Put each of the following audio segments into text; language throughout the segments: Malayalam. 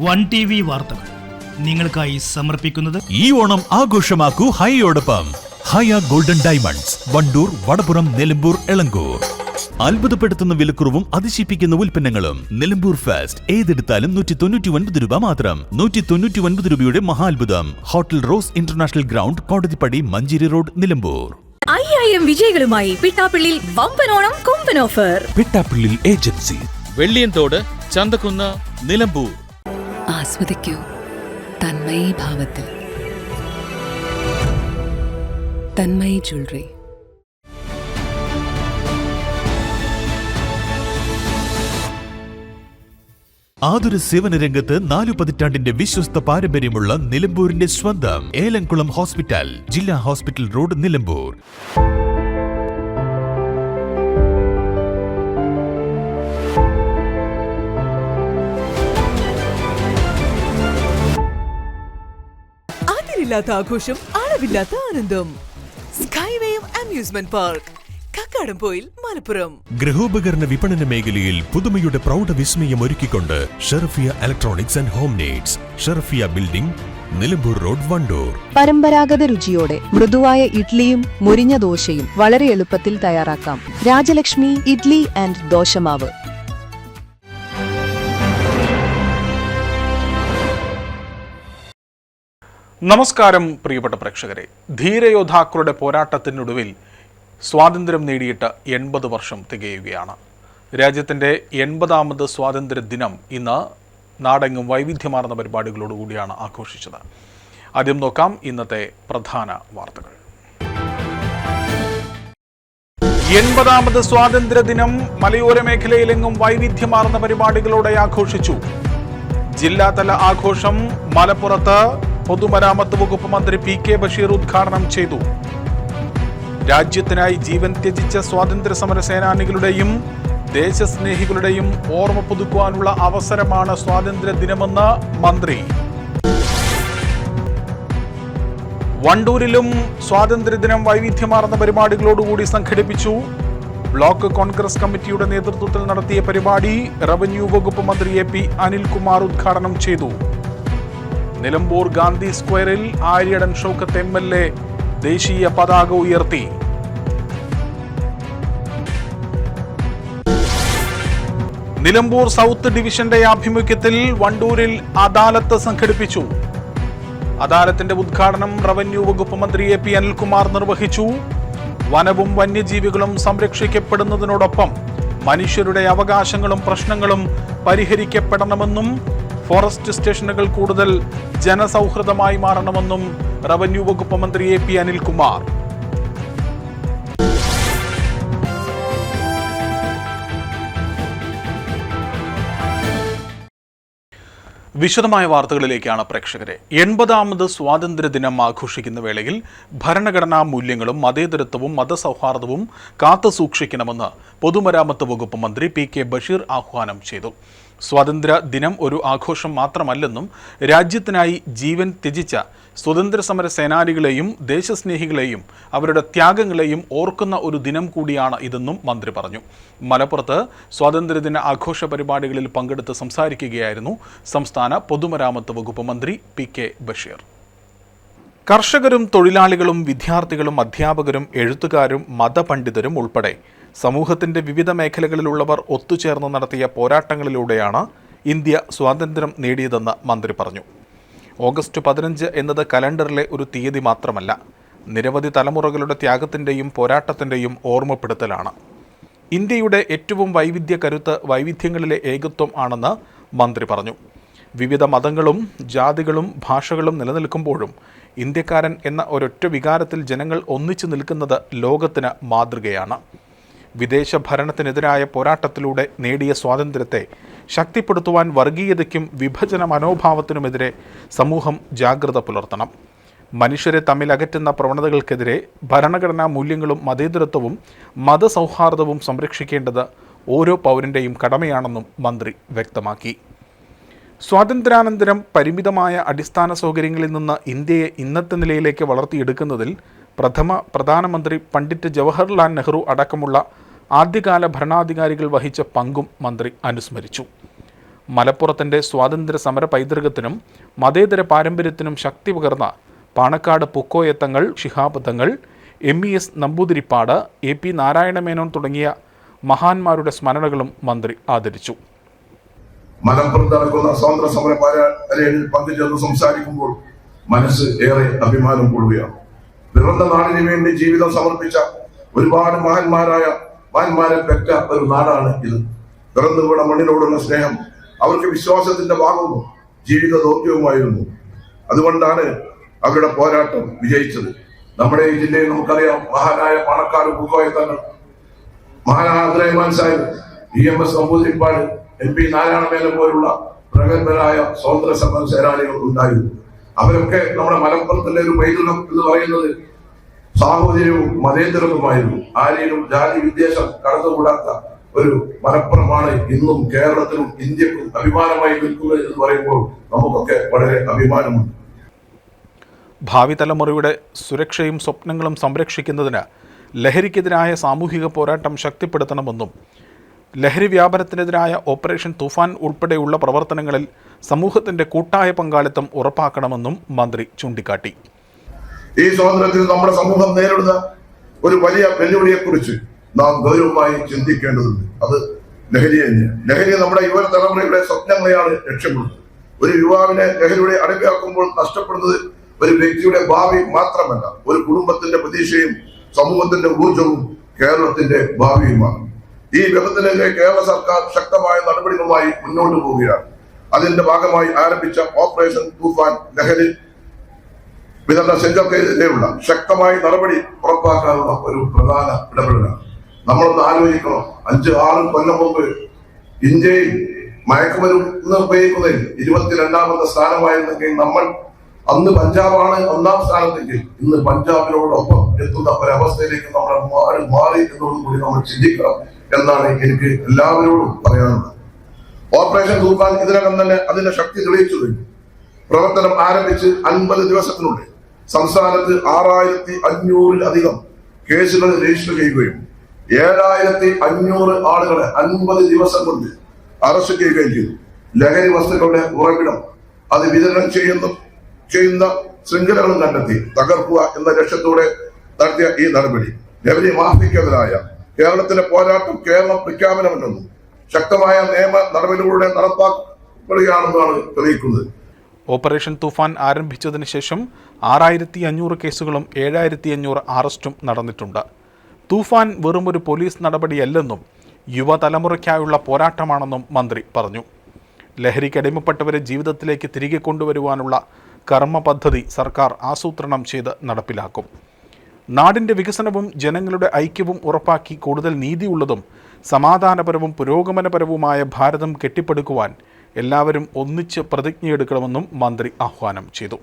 വൺ TV വാർത്തകൾ നിങ്ങൾക്കായി സമർപ്പിക്കുന്നത് ഈ ഓണം ആഘോഷമാക്കൂ ഹൈയോടൊപ്പം. ഹയ ഗോൾഡൻ ഡയമണ്ട്സ്, വണ്ടൂർ, വടപുറം, നിലമ്പൂർ, എളങ്കൂർ. അത്ഭുതപ്പെടുത്തുന്ന വിലക്കുറവും അതിശയിപ്പിക്കുന്ന ഉൽപ്പന്നങ്ങളും. നിലമ്പൂർ ഫെസ്റ്റ് ഏതെടുത്താലും 199 രൂപ മാത്രം. 199 രൂപയുടെ മഹാത്ഭുതം. Hotel rose international ground, Kodathippadi, Manjeri road, Nilambur. 5000 വിജയികളുമായി പിട്ടാപ്പിള്ളിൽ വമ്പനോണം കൊമ്പൻ ഓഫർ. പിട്ടാപ്പിള്ളിൽ ഏജൻസി, വെള്ളിയൻതോട്, ചന്തക്കുന്ന്, നിലമ്പൂർ. ആസ്വദിക്കൂ തന്മയി ഭാവത്തിൽ. തന്മയി ജ്വല്ലറി. ആതുര സേവന രംഗത്ത് 4 പതിറ്റാണ്ടിന്റെ വിശ്വസ്ത പാരമ്പര്യമുള്ള നിലമ്പൂരിന്റെ സ്വന്തം ഏലംകുളം ഹോസ്പിറ്റൽ, ജില്ലാ ഹോസ്പിറ്റൽ റോഡ്, നിലമ്പൂർ. അതിരില്ലാത്ത ആഘോഷം, അളവില്ലാത്ത ആനന്ദം. Skywave amusement park, Kakkadampoyil, Malappuram. ഗൃഹോപകരണ വിപണന മേഖലയിൽ പുതുമയുടെ പ്രൗഢവിസ്മയം ഒരുക്കിക്കൊണ്ട് Sherafia electronics and home needs, Sherafia building, Nilambur road, Vandoor. പരമ്പരാഗത രുചിയോടെ മൃദുവായ ഇഡ്ലിയും മുരിഞ്ഞ ദോശയും വളരെ എളുപ്പത്തിൽ തയ്യാറാക്കാം. രാജലക്ഷ്മി ഇഡ്ലി ആൻഡ് ദോശമാവ്. നമസ്കാരം പ്രിയപ്പെട്ട പ്രേക്ഷകരെ. ധീരയോദ്ധാക്കളുടെ പോരാട്ടത്തിനൊടുവിൽ സ്വാതന്ത്ര്യം നേടിയിട്ട് 80 വർഷം തികയുകയാണ്. രാജ്യത്തിൻ്റെ 80ാമത് സ്വാതന്ത്ര്യ ദിനം ഇന്ന് നാടെങ്ങും വൈവിധ്യമാർന്ന പരിപാടികളോടുകൂടിയാണ് ആഘോഷിച്ചത്. ആദ്യം നോക്കാം ഇന്നത്തെ പ്രധാന വാർത്തകൾ. 80ാമത് സ്വാതന്ത്ര്യ ദിനം മലയോര മേഖലയിലെങ്ങും വൈവിധ്യമാർന്ന പരിപാടികളോടെ ആഘോഷിച്ചു. ജില്ലാതല ആഘോഷം മലപ്പുറത്ത് പൊതുമരാമത്ത് വകുപ്പ് മന്ത്രി PK ബഷീർ ഉദ്ഘാടനം ചെയ്തു. രാജ്യത്തിനായി ജീവൻ ത്യജിച്ച സ്വാതന്ത്ര്യ സമര സേനാനികളുടെയും ദേശസ്നേഹികളുടെയും ഓർമ്മ പുതുക്കുവാനുള്ള അവസരമാണ് സ്വാതന്ത്ര്യ ദിനമെന്ന് മന്ത്രി. വണ്ടൂരിലും സ്വാതന്ത്ര്യദിനം വൈവിധ്യമാർന്ന പരിപാടികളോടുകൂടി സംഘടിപ്പിച്ചു. ബ്ലോക്ക് കോൺഗ്രസ് കമ്മിറ്റിയുടെ നേതൃത്വത്തിൽ നടത്തിയ പരിപാടി റവന്യൂ വകുപ്പ് മന്ത്രി AP അനിൽകുമാർ ഉദ്ഘാടനം ചെയ്തു. നിലമ്പൂർ ഗാന്ധി സ്ക്വയറിൽ ആര്യടൻ ഷൗക്കത്ത് MLA ദേശീയ പതാക ഉയർത്തി. നിലമ്പൂർ സൗത്ത് ഡിവിഷന്റെ ആഭിമുഖ്യത്തിൽ വണ്ടൂരിൽ അദാലത്ത് സംഘടിപ്പിച്ചു. അദാലത്തിന്റെ ഉദ്ഘാടനം റവന്യൂ വകുപ്പ് മന്ത്രി AP അനിൽകുമാർ നിർവഹിച്ചു. വനവും വന്യജീവികളും സംരക്ഷിക്കപ്പെടുന്നതിനോടൊപ്പം മനുഷ്യരുടെ അവകാശങ്ങളും പ്രശ്നങ്ങളും പരിഹരിക്കപ്പെടണമെന്നും ഫോറസ്റ്റ് സ്റ്റേഷനുകൾ കൂടുതൽ ജനസൗഹൃദമായി മാറണമെന്നും റവന്യൂ വകുപ്പ് മന്ത്രി AP അനിൽകുമാർ. വിശദമായ വാർത്തകളിലേക്കാണ് പ്രേക്ഷകരെ. 80ാമത് സ്വാതന്ത്ര്യ ദിനം ആഘോഷിക്കുന്ന വേളയിൽ ഭരണഘടനാ മൂല്യങ്ങളും മതേതരത്വവും മതസൗഹാർദ്ദവും കാത്തുസൂക്ഷിക്കണമെന്ന് പൊതുമരാമത്ത് വകുപ്പ് മന്ത്രി PK ബഷീർ ആഹ്വാനം ചെയ്തു. സ്വാതന്ത്ര്യ ദിനം ഒരു ആഘോഷം മാത്രമല്ലെന്നും രാജ്യത്തിനായി ജീവൻ ത്യജിച്ച സ്വതന്ത്ര സമര സേനാനികളെയും ദേശസ്നേഹികളെയും അവരുടെ ത്യാഗങ്ങളെയും ഓർക്കുന്ന ഒരു ദിനം കൂടിയാണ് ഇതെന്നും മന്ത്രി പറഞ്ഞു. മലപ്പുറത്ത് സ്വാതന്ത്ര്യദിന ആഘോഷ പരിപാടികളിൽ പങ്കെടുത്ത് സംസാരിക്കുകയായിരുന്നു സംസ്ഥാന പൊതുമരാമത്ത് വകുപ്പ് മന്ത്രി PK ബഷീർ. കർഷകരും തൊഴിലാളികളും വിദ്യാർത്ഥികളും അധ്യാപകരും എഴുത്തുകാരും മതപണ്ഡിതരും ഉൾപ്പെടെ സമൂഹത്തിൻ്റെ വിവിധ മേഖലകളിലുള്ളവർ ഒത്തുചേർന്ന് നടത്തിയ പോരാട്ടങ്ങളിലൂടെയാണ് ഇന്ത്യ സ്വാതന്ത്ര്യം നേടിയതെന്ന് മന്ത്രി പറഞ്ഞു. ഓഗസ്റ്റ് 15 എന്നത് കലണ്ടറിലെ ഒരു തീയതി മാത്രമല്ല, നിരവധി തലമുറകളുടെ ത്യാഗത്തിൻ്റെയും പോരാട്ടത്തിൻ്റെയും ഓർമ്മപ്പെടുത്തലാണ്. ഇന്ത്യയുടെ ഏറ്റവും വൈവിധ്യ കരുത്ത് വൈവിധ്യങ്ങളിലെ ഏകത്വം ആണെന്ന് മന്ത്രി പറഞ്ഞു. വിവിധ മതങ്ങളും ജാതികളും ഭാഷകളും നിലനിൽക്കുമ്പോഴും ഇന്ത്യക്കാരൻ എന്ന ഒരൊറ്റ വികാരത്തിൽ ജനങ്ങൾ ഒന്നിച്ചു നിൽക്കുന്നത് ലോകത്തിന് മാതൃകയാണ്. വിദേശ ഭരണത്തിനെതിരായ പോരാട്ടത്തിലൂടെ നേടിയ സ്വാതന്ത്ര്യത്തെ ശക്തിപ്പെടുത്തുവാൻ വർഗീയതയ്ക്കും വിഭജന മനോഭാവത്തിനുമെതിരെ സമൂഹം ജാഗ്രത പുലർത്തണം. മനുഷ്യരെ തമ്മിൽ അകറ്റുന്ന പ്രവണതകൾക്കെതിരെ ഭരണഘടനാ മൂല്യങ്ങളും മതേതരത്വവും മതസൗഹാർദ്ദവും സംരക്ഷിക്കേണ്ടത് ഓരോ പൗരൻ്റെയും കടമയാണെന്നും മന്ത്രി വ്യക്തമാക്കി. സ്വാതന്ത്ര്യാനന്തരം പരിമിതമായ അടിസ്ഥാന സൗകര്യങ്ങളിൽ നിന്ന് ഇന്ത്യയെ ഇന്നത്തെ നിലയിലേക്ക് വളർത്തിയെടുക്കുന്നതിൽ പ്രധാനമന്ത്രി പണ്ഡിറ്റ് ജവഹർലാൽ നെഹ്റു അടക്കമുള്ള ആദ്യകാല ഭരണാധികാരികൾ വഹിച്ച പങ്കും മന്ത്രി അനുസ്മരിച്ചു. മലപ്പുറത്തിൻ്റെ സ്വാതന്ത്ര്യ സമര പൈതൃകത്തിനും മതേതര പാരമ്പര്യത്തിനും ശക്തി പകർന്ന പാണക്കാട് പൂക്കോയത്തങ്ങൾ, ശിഹാബ് തങ്ങൾ, MES നമ്പൂതിരിപ്പാട്, AP നാരായണമേനോൻ തുടങ്ങിയ മഹാന്മാരുടെ സ്മരണകളും മന്ത്രി ആദരിച്ചു. മലപ്പുറത്ത് നടക്കുന്ന സ്വാതന്ത്ര്യ സമര പരേഡിൽ പങ്കുചേർന്ന് സംസാരിക്കുമ്പോൾ മനസ്സ് ഏറെ അഭിമാനം കൊള്ളുകയാണ്. പിറന്ന നാടിന് വേണ്ടി ജീവിതം സമർപ്പിച്ച ഒരുപാട് മഹാന്മാരെ പെറ്റ ഒരു നാടാണ് ഇത്. പിറന്നു വീണ മണ്ണിനോടുള്ള സ്നേഹം അവർക്ക് വിശ്വാസത്തിന്റെ ഭാഗവും ജീവിത ദൗത്യവുമായിരുന്നു. അതുകൊണ്ടാണ് അവരുടെ പോരാട്ടം വിജയിച്ചത്. നമ്മുടെ ഈ ജില്ലയിൽ നമുക്കറിയാം, മഹാനായ പാണക്കാട് പൂക്കോയത്തങ്ങൾ, മഹാനായ അബ്ദുറഹ്മാൻ സാഹിബ്, EMS നമ്പൂതിരിപ്പാട്, MP നാരായണമേനോൻ പോലുള്ള പ്രഗത്ഭരായ സ്വാതന്ത്ര്യ സമര സേനാനികൾ ഉണ്ടായിരുന്നു. അവരൊക്കെ നമ്മുടെ മലപ്പുറത്തിന്റെ ഒരു പൈതൃകം എന്ന് പറയുന്നത് സാഹോദര്യവും മതേതരവുമായിരുന്നു. ആരെയും ജാതി വിദ്വേഷം കടന്നുകൂടാത്ത ഒരു മലപ്പുറമാണ് ഇന്നും കേരളത്തിലും ഇന്ത്യക്കും അഭിമാനമായി നിൽക്കുന്നത് എന്ന് പറയുമ്പോൾ നമുക്കൊക്കെ വളരെ അഭിമാനമുണ്ട്. ഭാവി തലമുറയുടെ സുരക്ഷയും സ്വപ്നങ്ങളും സംരക്ഷിക്കുന്നതിന് ലഹരിക്കെതിരായ സാമൂഹിക പോരാട്ടം ശക്തിപ്പെടുത്തണമെന്നും ലഹരി വ്യാപനത്തിനെതിരായ ഓപ്പറേഷൻ തൂഫാൻ ഉൾപ്പെടെയുള്ള പ്രവർത്തനങ്ങളിൽ സമൂഹത്തിന്റെ കൂട്ടായ പങ്കാളിത്തം ഉറപ്പാക്കണമെന്നും മന്ത്രി ചൂണ്ടിക്കാട്ടി. ഈ സ്വാതന്ത്ര്യത്തിൽ നമ്മുടെ സമൂഹം നേരിടുന്ന ഒരു വലിയ വെല്ലുവിളിയെക്കുറിച്ച് നാം ഗൗരവമായി ചിന്തിക്കേണ്ടതുണ്ട്. അത് ലഹരി തന്നെയാണ്. ലഹരി നമ്മുടെ യുവതലമുറയുടെ സ്വപ്നങ്ങളെയാണ് ലക്ഷ്യമിടുന്നത്. ഒരു യുവാവിനെ ലഹരിയുടെ അടിമയാക്കുമ്പോൾ നഷ്ടപ്പെടുന്നത് ഒരു വ്യക്തിയുടെ ഭാവി മാത്രമല്ല, ഒരു കുടുംബത്തിന്റെ പ്രതീക്ഷയും സമൂഹത്തിന്റെ ഊർജവും കേരളത്തിന്റെ ഭാവിയുമാണ്. ഈ വിപത്തിനെതിരെ കേരള സർക്കാർ ശക്തമായ നടപടികളുമായി മുന്നോട്ട് പോവുകയാണ്. അതിന്റെ ഭാഗമായി ആരംഭിച്ച ഓപ്പറേഷൻ തൂഫാൻ ലഹരി വിതരണ സെന്റർക്കെതിരെയുള്ള ശക്തമായ നടപടി ഉറപ്പാക്കാനുള്ള ഒരു പ്രധാന ഇടപെടലാണ്. നമ്മളൊന്ന് ആലോചിക്കണം, 5-6 കൊല്ലം മുമ്പ് ഇന്ത്യയിൽ മയക്കുമരുന്ന് ഉപയോഗിക്കുന്നതിൽ 22ാമത്തെ സ്ഥാനമായിരുന്നെങ്കിൽ നമ്മൾ അന്ന് പഞ്ചാബാണ് 1ാം സ്ഥാനത്തെങ്കിൽ ഇന്ന് പഞ്ചാബിനോടൊപ്പം എത്തുന്ന ഒരവസ്ഥയിലേക്ക് നമ്മൾ മാറി എന്നതോടുകൂടി നമ്മൾ ചിന്തിക്കണം എന്നാണ് എനിക്ക് എല്ലാവരോടും പറയാനുള്ളത്. ഓപ്പറേഷൻ തൂഫാൻ ഇതിനകം തന്നെ അതിന്റെ ശക്തി തെളിയിച്ചു കഴിഞ്ഞു. പ്രവർത്തനം ആരംഭിച്ച് 50 ദിവസത്തിനുള്ളിൽ സംസ്ഥാനത്ത് 6500-ലധികം കേസുകൾ രജിസ്റ്റർ ചെയ്യുകയും 7500 ആളുകളെ 50 ദിവസം കൊണ്ട് അറസ്റ്റ് ചെയ്യുകയും ചെയ്തു. ലഹരി വസ്തുക്കളുടെ ഉറവിടം അത് വിതരണം ചെയ്യുന്ന ശൃംഖലകളും കണ്ടെത്തി തകർക്കുക എന്ന ലക്ഷ്യത്തോടെ നടത്തിയ ഈ നടപടി ലഹരി മാഫിക്കെതിരായ കേരളത്തിന്റെ പോരാട്ടം കേരളം പ്രഖ്യാപനമല്ലെന്നും ശക്തമായ നിയമ നടപടികളുടെ നടപ്പാക്കുകയാണെന്നാണ് തെളിയിക്കുന്നത്. ഓപ്പറേഷൻ തൂഫാൻ ആരംഭിച്ചതിന് ശേഷം 6500 കേസുകളും 7500 അറസ്റ്റും നടന്നിട്ടുണ്ട്. തൂഫാൻ വെറുമൊരു പോലീസ് നടപടിയല്ലെന്നും യുവതലമുറയ്ക്കായുള്ള പോരാട്ടമാണെന്നും മന്ത്രി പറഞ്ഞു. ലഹരിക്കടിമപ്പെട്ടവരെ ജീവിതത്തിലേക്ക് തിരികെ കൊണ്ടുവരുവാനുള്ള കർമ്മ പദ്ധതി സർക്കാർ ആസൂത്രണം ചെയ്ത് നടപ്പിലാക്കും. നാടിൻ്റെ വികസനവും ജനങ്ങളുടെ ഐക്യവും ഉറപ്പാക്കി കൂടുതൽ നീതിയുള്ളതും സമാധാനപരവും പുരോഗമനപരവുമായ ഭാരതം കെട്ടിപ്പടുക്കുവാൻ എല്ലാവരും ഒന്നിച്ച് പ്രതിജ്ഞയെടുക്കണമെന്നും മന്ത്രി ആഹ്വാനം ചെയ്തു.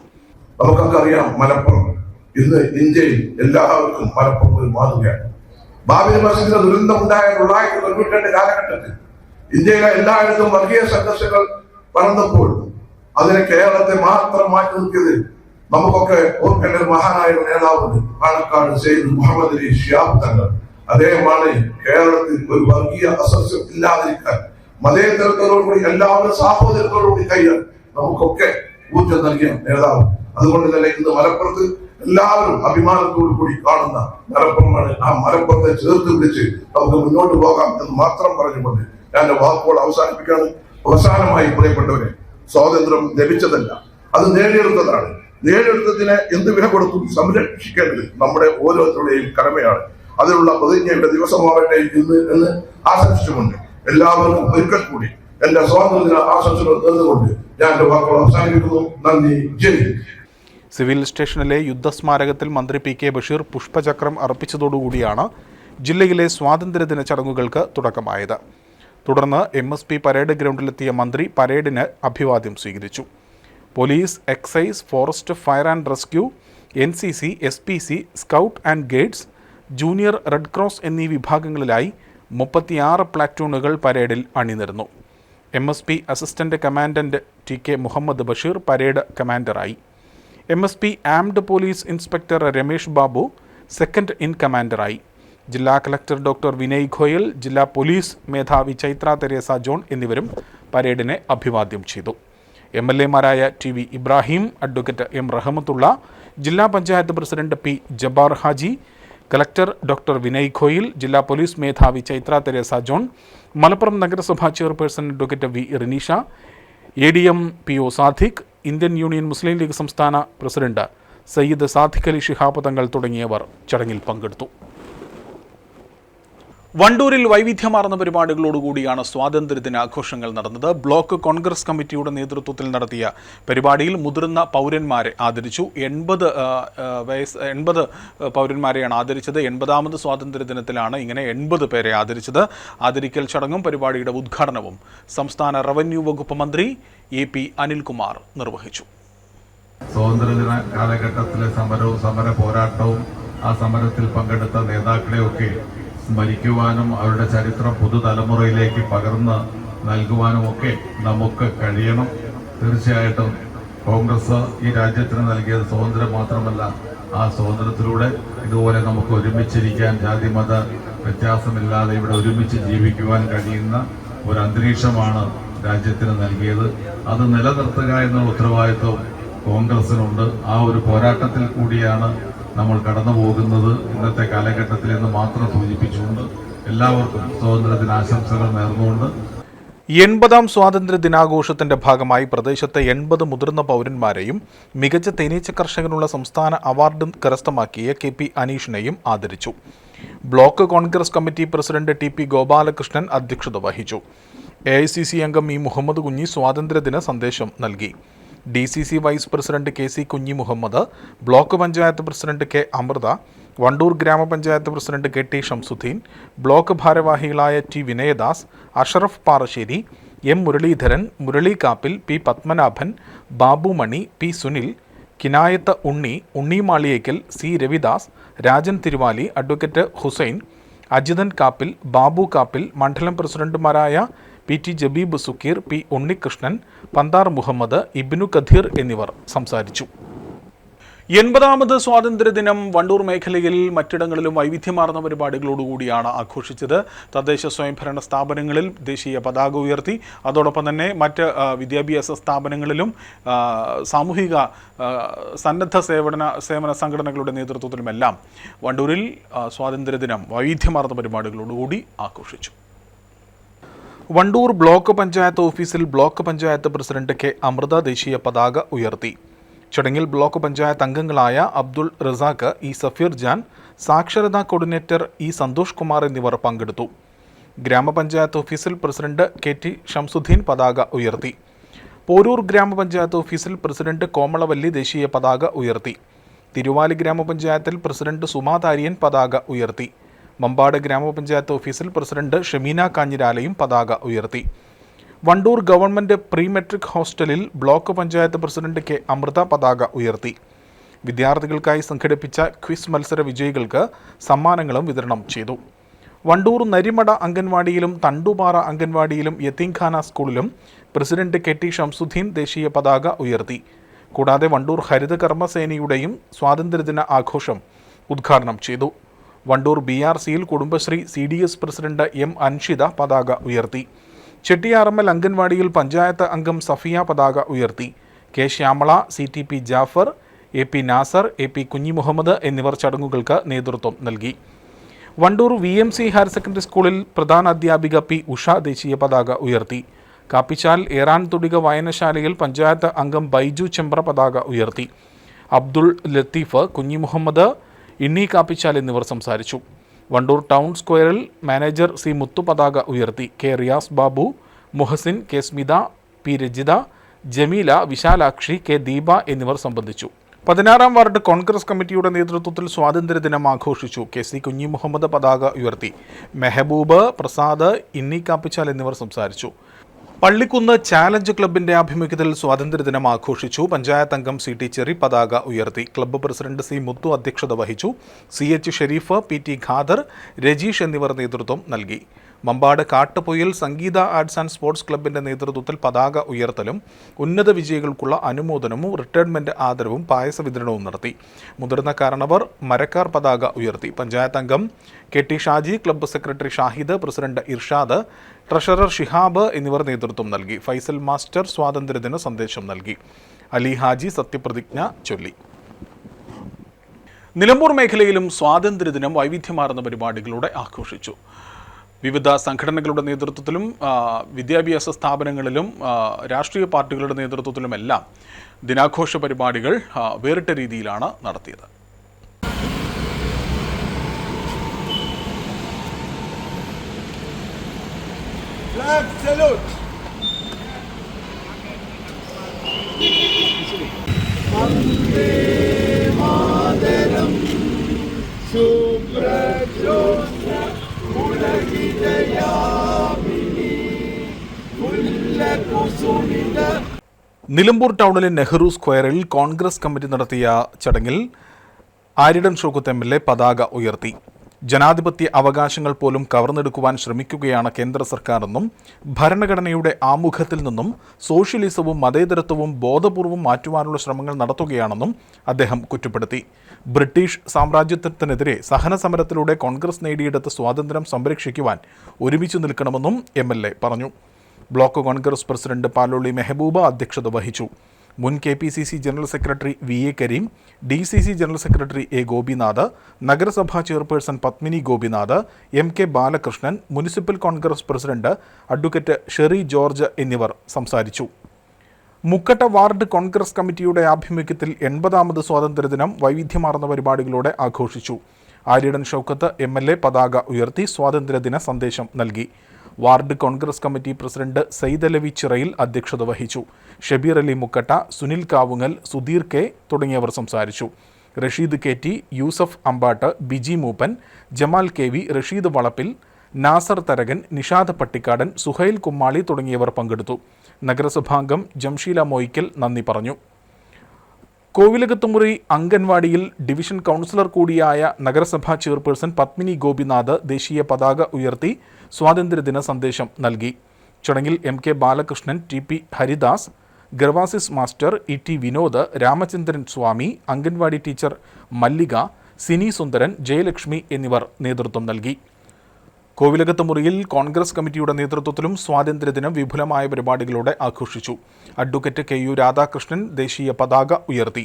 നമുക്കൊക്കെ അറിയാം, മലപ്പുറം ഇന്ന് ഇന്ത്യയിൽ എല്ലാവർക്കും മലപ്പുറം ഒരു മാതൃകയാണ്. ബാബരി മസ്ജിദിന് ദുരന്തം ഉണ്ടായ 1992 കാലഘട്ടത്തിൽ ഇന്ത്യയിലെ എല്ലായിടത്തും വർഗീയ സംഘർഷങ്ങൾ വളർന്നപ്പോൾ അതിനെ കേരളത്തെ മാത്രം മാറ്റി നിർത്തിയത് നമുക്കൊക്കെ ഓർക്കേണ്ട ഒരു മഹാനായ നേതാവുണ്ട്, പാണക്കാട് സെയ്ദ് മുഹമ്മദ് അലി ശിഹാബ് തങ്ങൾ. അദ്ദേഹമാണ് കേരളത്തിൽ ഒരു വർഗീയ അസ്വസ്ഥ ഇല്ലാതിരിക്കാൻ മതേതരത്തോടുകൂടി എല്ലാവരും സാഹോദര്യത്തോടുകൂടി കഴിയാൻ നമുക്കൊക്കെ ഊർജ്ജം നൽകിയ നേതാവ്. അതുകൊണ്ട് തന്നെ ഇന്ന് മലപ്പുറത്ത് എല്ലാവരും അഭിമാനത്തോടു കൂടി കാണുന്ന മലപ്പുറമാണ്. ആ മലപ്പുറത്തെ ചേർത്ത് പിടിച്ച് നമുക്ക് മുന്നോട്ട് പോകാം എന്ന് മാത്രം പറഞ്ഞുകൊണ്ട് ഞാൻ വാക്കുകൾ അവസാനിപ്പിക്കുകയാണ്. അവസാനമായി പ്രിയപ്പെട്ടവരെ, സ്വാതന്ത്ര്യം ലഭിച്ചതല്ല, അത് നേടിയെടുത്തതാണ്. നേടിയെടുത്തതിനെ എന്ത് വില കൊടുത്തും സംരക്ഷിക്കേണ്ടത് നമ്മുടെ ഓരോരുത്തരുടെയും കടമയാണ്. അതിനുള്ള പ്രതിജ്ഞയുടെ ദിവസമാവട്ടെ ഇന്ന് എന്ന് ആശംസിച്ചുകൊണ്ട് എല്ലാവർക്കും ഒരിക്കൽ കൂടി എന്റെ സ്വാതന്ത്ര്യ ആശംസകൾ നേർന്നുകൊണ്ട് ഞാൻ എന്റെ വാക്കുകൾ അവസാനിപ്പിക്കുന്നു. നന്ദി, ജയ്. സിവിൽ സ്റ്റേഷനിലെ യുദ്ധസ്മാരകത്തിൽ മന്ത്രി PK ബഷീർ പുഷ്പചക്രം അർപ്പിച്ചതോടുകൂടിയാണ് ജില്ലയിലെ സ്വാതന്ത്ര്യദിന ചടങ്ങുകൾക്ക് തുടക്കമായത്. തുടർന്ന് MSP പരേഡ് ഗ്രൗണ്ടിലെത്തിയ മന്ത്രി പരേഡിന് അഭിവാദ്യം സ്വീകരിച്ചു. Police, excise, forest, fire and rescue, NCC, SPC, scout and guides, junior red cross എന്നീ വിഭാഗങ്ങളിലായി 36 പ്ലാറ്റൂണുകൾ പരേഡിൽ അണിനിരന്നു. MSP assistant commandant TK Muhammad Basheer parade കമാൻഡറായി. MSP armed police inspector Ramesh Babu second in കമാൻഡറായി. ജില്ലാ കളക്ടർ ഡോക്ടർ വിനയ് ഗോയൽ, ജില്ലാ പോലീസ് മേധാവി ചൈത്ര തെരേസ ജോൺ എന്നിവരും പരേഡിനെ അഭിവാദ്യം ചെയ്തു. MLA-മാരായ TV Ibrahim, advocate M Rahmathulla, ജില്ലാ panchayat president P Jabbar Haji, collector doctor Vinay Goyal, ജില്ലാ പോലീസ് മേധാവി ചൈത്ര തെരേസ ജോൺ, മലപ്പുറം നഗരസഭാ chairperson advocate V Rineesha, ADM PO Sadiq, Indian Union Muslim League സംസ്ഥാന പ്രസിഡന്റ് സയ്യിദ് സാദിഖ് അലി ശിഹാബ് തങ്ങൾ തുടങ്ങിയവർ ചടങ്ങിൽ പങ്കെടുത്തു. വണ്ടൂരിൽ വൈവിധ്യമാർന്ന പരിപാടികളോടുകൂടിയാണ് സ്വാതന്ത്ര്യദിനാഘോഷങ്ങൾ നടന്നത്. ബ്ലോക്ക് കോൺഗ്രസ് കമ്മിറ്റിയുടെ നേതൃത്വത്തിൽ നടത്തിയ പരിപാടിയിൽ മുതിർന്ന പൗരന്മാരെ ആദരിച്ചു. 80 പൗരന്മാരെയാണ് ആദരിച്ചത്. 80ാമത് സ്വാതന്ത്ര്യദിനത്തിലാണ് ഇങ്ങനെ 80 പേരെ ആദരിച്ചത്. ആദരിക്കൽ ചടങ്ങും പരിപാടിയുടെ ഉദ്ഘാടനവും സംസ്ഥാന റവന്യൂ വകുപ്പ് മന്ത്രി AP അനിൽകുമാർ നിർവഹിച്ചു. സ്വാതന്ത്ര്യദിന കാലഘട്ടത്തിലെ സമര പോരാട്ടവും ആ സമരത്തിൽ പങ്കെടുത്ത നേതാക്കളെയൊക്കെ സ്മരിക്കുവാനും അവരുടെ ചരിത്രം പുതുതലമുറയിലേക്ക് പകർന്ന് നൽകുവാനും ഒക്കെ നമുക്ക് കഴിയണം. തീർച്ചയായിട്ടും കോൺഗ്രസ് ഈ രാജ്യത്തിന് നൽകിയത് സ്വാതന്ത്ര്യം മാത്രമല്ല, ആ സ്വാതന്ത്ര്യത്തിലൂടെ ഇതുപോലെ നമുക്ക് ഒരുമിച്ചിരിക്കാൻ, ജാതിമത വ്യത്യാസമില്ലാതെ ഇവിടെ ഒരുമിച്ച് ജീവിക്കുവാൻ കഴിയുന്ന ഒരു അന്തരീക്ഷമാണ് രാജ്യത്തിന് നൽകിയത്. അത് നിലനിർത്തുക എന്നുള്ള ഉത്തരവാദിത്വം കോൺഗ്രസിനുണ്ട്. ആ ഒരു പോരാട്ടത്തിൽ കൂടിയാണ് നമ്മൾ കടന്നു പോകുന്നത്. ഇന്നത്തെ കാലഘട്ടത്തിൽ എന്ന് മാത്രം സൂചിപ്പിച്ചുകൊണ്ട് എല്ലാവർക്കും സ്വാതന്ത്ര്യദിനാശംസകൾ നേർന്നുകൊണ്ട് 80ാം സ്വാതന്ത്ര്യ ദിനാഘോഷത്തിന്റെ ഭാഗമായി പ്രദേശത്തെ 80 മുതിർന്ന പൗരന്മാരെയും മികച്ച തേനീച്ച കർഷകനുള്ള സംസ്ഥാന അവാർഡ് കരസ്ഥമാക്കിയ KP അനീഷിനെയും ആദരിച്ചു. Block Congress committee president TP Gopalakrishnan അധ്യക്ഷത വഹിച്ചു. AICC അംഗം E മുഹമ്മദ് കുഞ്ഞി സ്വാതന്ത്ര്യദിന സന്ദേശം നൽകി. DCC vice president KC Kunhi Muhammad, block panchayat president K Amritha, Vandoor ഗ്രാമപഞ്ചായത്ത് പ്രസിഡന്റ് KT ഷംസുദ്ദീൻ, ബ്ലോക്ക് ഭാരവാഹികളായ T Vinayadas, Ashraf Parassery, M Muraleedharan, Murali Kappil, P Padmanabhan, Babu Mani, P Sunil, Kinayath Unni, Unni Maliyekkal, C Ravidas, Rajan Thiruvali, advocate Hussain, Ajithan Kappil, Babu Kappil, മണ്ഡലം പ്രസിഡന്റുമാരായ PT ജബീബ് സുക്കീർ, P ഉണ്ണികൃഷ്ണൻ, പന്താർ മുഹമ്മദ്, ഇബ്നു കഥീർ എന്നിവർ സംസാരിച്ചു. 80ാമത് സ്വാതന്ത്ര്യദിനം വണ്ടൂർ മേഖലയിൽ മറ്റിടങ്ങളിലും വൈവിധ്യമാർന്ന പരിപാടികളോടുകൂടിയാണ് ആഘോഷിച്ചത്. തദ്ദേശ സ്വയംഭരണ സ്ഥാപനങ്ങളിൽ ദേശീയ പതാക ഉയർത്തി. അതോടൊപ്പം തന്നെ മറ്റ് വിദ്യാഭ്യാസ സ്ഥാപനങ്ങളിലും സാമൂഹിക സന്നദ്ധ സേവന സംഘടനകളുടെ നേതൃത്വത്തിലുമെല്ലാം വണ്ടൂരിൽ സ്വാതന്ത്ര്യദിനം വൈവിധ്യമാർന്ന പരിപാടികളോടുകൂടി ആഘോഷിച്ചു. വണ്ടൂർ ബ്ലോക്ക് പഞ്ചായത്ത് ഓഫീസിൽ block panchayat president K Amrutha ദേശീയ പതാക ഉയർത്തി. ചടങ്ങിൽ ബ്ലോക്ക് പഞ്ചായത്ത് അംഗങ്ങളായ അബ്ദുൾ റസാഖ്, E സഫീർ ജാൻ, സാക്ഷരതാ കോർഡിനേറ്റർ E സന്തോഷ് കുമാർ എന്നിവർ പങ്കെടുത്തു. ഗ്രാമപഞ്ചായത്ത് ഓഫീസിൽ പ്രസിഡന്റ് KT ഷംസുദ്ദീൻ പതാക ഉയർത്തി. പോരൂർ ഗ്രാമപഞ്ചായത്ത് ഓഫീസിൽ പ്രസിഡന്റ് കോമളവല്ലി ദേശീയ പതാക ഉയർത്തി. തിരുവാലി ഗ്രാമപഞ്ചായത്തിൽ പ്രസിഡന്റ് സുമാ താരിയൻ പതാക ഉയർത്തി. മമ്പാട് ഗ്രാമപഞ്ചായത്ത് ഓഫീസിൽ പ്രസിഡന്റ് ഷമീന കാഞ്ഞിരാലയും പതാക ഉയർത്തി. വണ്ടൂർ ഗവൺമെന്റ് പ്രീ മെട്രിക് ഹോസ്റ്റലിൽ block panchayat president K Amrutha പതാക ഉയർത്തി. വിദ്യാർത്ഥികൾക്കായി സംഘടിപ്പിച്ച ക്വിസ് മത്സര വിജയികൾക്ക് സമ്മാനങ്ങളും വിതരണം ചെയ്തു. വണ്ടൂർ നരിമട അംഗൻവാടിയിലും തണ്ടുപാറ അംഗൻവാടിയിലും യത്തീംഖാന സ്കൂളിലും പ്രസിഡന്റ് KT ഷംസുദ്ദീൻ ദേശീയ പതാക ഉയർത്തി. കൂടാതെ വണ്ടൂർ ഹരിത കർമ്മസേനയുടെയും സ്വാതന്ത്ര്യദിന ആഘോഷം ഉദ്ഘാടനം ചെയ്തു. വണ്ടൂർ BRCയിൽ Kudumbashree CDS president M Anshitha പതാക ഉയർത്തി. ചെട്ടിയാറമ്മൽ അംഗൻവാടിയിൽ പഞ്ചായത്ത് അംഗം സഫിയ പതാക ഉയർത്തി. K Shyamala, CTP Jafar, AP Nasar, AP കുഞ്ഞി മുഹമ്മദ് എന്നിവർ ചടങ്ങുകൾക്ക് നേതൃത്വം നൽകി. വണ്ടൂർ VMC ഹയർ സെക്കൻഡറി സ്കൂളിൽ പ്രധാന അധ്യാപിക P ഉഷ ദേശീയ പതാക ഉയർത്തി. കാപ്പിച്ചാൽ ഏറാൻ തുടിക വായനശാലയിൽ പഞ്ചായത്ത് അംഗം ബൈജു ചെമ്പ്ര പതാക ഉയർത്തി. അബ്ദുൾ ലത്തീഫ്, കുഞ്ഞി മുഹമ്മദ്, ഇണ്ണി കാപ്പിച്ചാൽ എന്നിവർ സംസാരിച്ചു. വണ്ടൂർ ടൗൺ സ്ക്വയറിൽ മാനേജർ C മുത്തു പതാക ഉയർത്തി. K Riyas Babu, Muhsin, K Smitha, P Rajitha, Jameela, Vishalakshi, K Deepa എന്നിവർ സംബന്ധിച്ചു. 16ാം വാർഡ് കോൺഗ്രസ് കമ്മിറ്റിയുടെ നേതൃത്വത്തിൽ സ്വാതന്ത്ര്യദിനം ആഘോഷിച്ചു. KC കുഞ്ഞി മുഹമ്മദ് പതാക ഉയർത്തി. മെഹബൂബ്, പ്രസാദ്, ഇണ്ണി കാപ്പിച്ചാൽ എന്നിവർ സംസാരിച്ചു. പള്ളിക്കുന്ന് ചാലഞ്ച് ക്ലബിന്റെ ആഭിമുഖ്യത്തിൽ സ്വാതന്ത്ര്യദിനം ആഘോഷിച്ചു. പഞ്ചായത്ത് അംഗം CT ചെറി പതാക ഉയർത്തി. ക്ലബ്ബ് പ്രസിഡന്റ് C മുത്തു അധ്യക്ഷത വഹിച്ചു. CH ഷെരീഫ്, PT ഖാദർ, രജീഷ് എന്നിവർ നേതൃത്വം നൽകി. മമ്പാട് കാട്ടുപൊയിൽ സംഗീത ആർട്സ് ആൻഡ് സ്പോർട്സ് ക്ലബിന്റെ നേതൃത്വത്തിൽ പതാക ഉയർത്തലും ഉന്നത വിജയികൾക്കുള്ള അനുമോദനവും റിട്ടയർമെന്റ് ആദരവും പായസ വിതരണവും നടത്തി. മുതിർന്ന കാരണവർ മരക്കാർ പതാക ഉയർത്തി. പഞ്ചായത്ത് അംഗം K T Shaji, club secretary Shahid, president Irshad, treasurer Shihab എന്നിവർ നേതൃത്വം നൽകി. ഫൈസൽ മാസ്റ്റർ സ്വാതന്ത്ര്യദിന സന്ദേശം നൽകി. അലി ഹാജി സത്യപ്രതിജ്ഞ ചൊല്ലി. നിലമ്പൂർ മേഖലയിലും സ്വാതന്ത്ര്യദിനം വൈവിധ്യമാർന്ന പരിപാടികളോടെ ആഘോഷിച്ചു. വിവിധ സംഘടനകളുടെ നേതൃത്വത്തിലും വിദ്യാഭ്യാസ സ്ഥാപനങ്ങളിലും രാഷ്ട്രീയ പാർട്ടികളുടെ നേതൃത്വത്തിലുമെല്ലാം ദിനാഘോഷ പരിപാടികൾ വേറിട്ട രീതിയിലാണ് നടത്തിയത്. നിലമ്പൂർ ടൗണിലെ നെഹ്റു സ്ക്വയറിൽ കോൺഗ്രസ് കമ്മിറ്റി നടത്തിയ ചടങ്ങിൽ ആര്യടൻ ഷൗക്കത്ത് MLA പതാക ഉയർത്തി. ജനാധിപത്യ അവകാശങ്ങൾ പോലും കവർന്നെടുക്കുവാൻ ശ്രമിക്കുകയാണ് കേന്ദ്ര സർക്കാരെന്നും ഭരണഘടനയുടെ ആമുഖത്തിൽ നിന്നും സോഷ്യലിസവും മതേതരത്വവും ബോധപൂർവം മാറ്റുവാനുള്ള ശ്രമങ്ങൾ നടത്തുകയാണെന്നും അദ്ദേഹം കുറ്റപ്പെടുത്തി. ബ്രിട്ടീഷ് സാമ്രാജ്യത്വത്തിനെതിരെ സഹന സമരത്തിലൂടെ കോൺഗ്രസ് നേടിയെടുത്ത സ്വാതന്ത്ര്യം സംരക്ഷിക്കുവാൻ ഒരുമിച്ച് നിൽക്കണമെന്നും MLA പറഞ്ഞു. ബ്ലോക്ക് കോൺഗ്രസ് പ്രസിഡന്റ് പാലോളി മെഹബൂബ അധ്യക്ഷത വഹിച്ചു. മുൻ KPCC general secretary VA Kareem, DCC general secretary A Gopinath, നഗരസഭാ chairperson Padmini Gopinath, MK Balakrishnan, municipal Congress president advocate Sherry George എന്നിവർ സംസാരിച്ചു. മുക്കട്ട വാർഡ് കോൺഗ്രസ് കമ്മിറ്റിയുടെ ആഭിമുഖ്യത്തിൽ 80ാമത് സ്വാതന്ത്ര്യദിനം വൈവിധ്യമാർന്ന പരിപാടികളോടെ ആഘോഷിച്ചു. ആര്യടൻ ഷൗക്കത്ത് MLA പതാക ഉയർത്തി സ്വാതന്ത്ര്യദിന സന്ദേശം നൽകി. Ward Congress committee president Saidalavi Chirayil അധ്യക്ഷത വഹിച്ചു. ഷബീർ അലി മുക്കട്ട, സുനിൽ കാവുങ്ങൽ, സുധീർ കെ തുടങ്ങിയവർ സംസാരിച്ചു. റഷീദ് KT, യൂസഫ് അമ്പാട്ട്, ബിജി മൂപ്പൻ, ജമാൽ KV, റഷീദ് വളപ്പിൽ, നാസർ തരകൻ, നിഷാദ് പട്ടിക്കാടൻ, സുഹൈൽ കുമ്മാളി തുടങ്ങിയവർ പങ്കെടുത്തു. നഗരസഭാംഗം ജംഷീല മൊയ്ക്കൽ നന്ദി പറഞ്ഞു. കോവിലകത്തുമുറി അംഗൻവാടിയിൽ ഡിവിഷൻ കൗൺസിലർ കൂടിയായ നഗരസഭാ ചെയർപേഴ്സൺ പത്മിനി ഗോപിനാഥ് ദേശീയ പതാക ഉയർത്തി സ്വാതന്ത്ര്യദിന സന്ദേശം നൽകി. ചടങ്ങിൽ MK Balakrishnan, TP Haridas, Gervasis master, ET Vinod, Ramachandran Swami, anganwadi teacher Mallika, Sini Sundaran, Jayalakshmi എന്നിവർ നേതൃത്വം നൽകി. കോവിലകത്തുമുറിയിൽ കോൺഗ്രസ് കമ്മിറ്റിയുടെ നേതൃത്വത്തിലും സ്വാതന്ത്ര്യദിനം വിപുലമായ പരിപാടികളോടെ ആഘോഷിച്ചു. അഡ്വക്കേറ്റ് KU രാധാകൃഷ്ണൻ ദേശീയ പതാക ഉയർത്തി.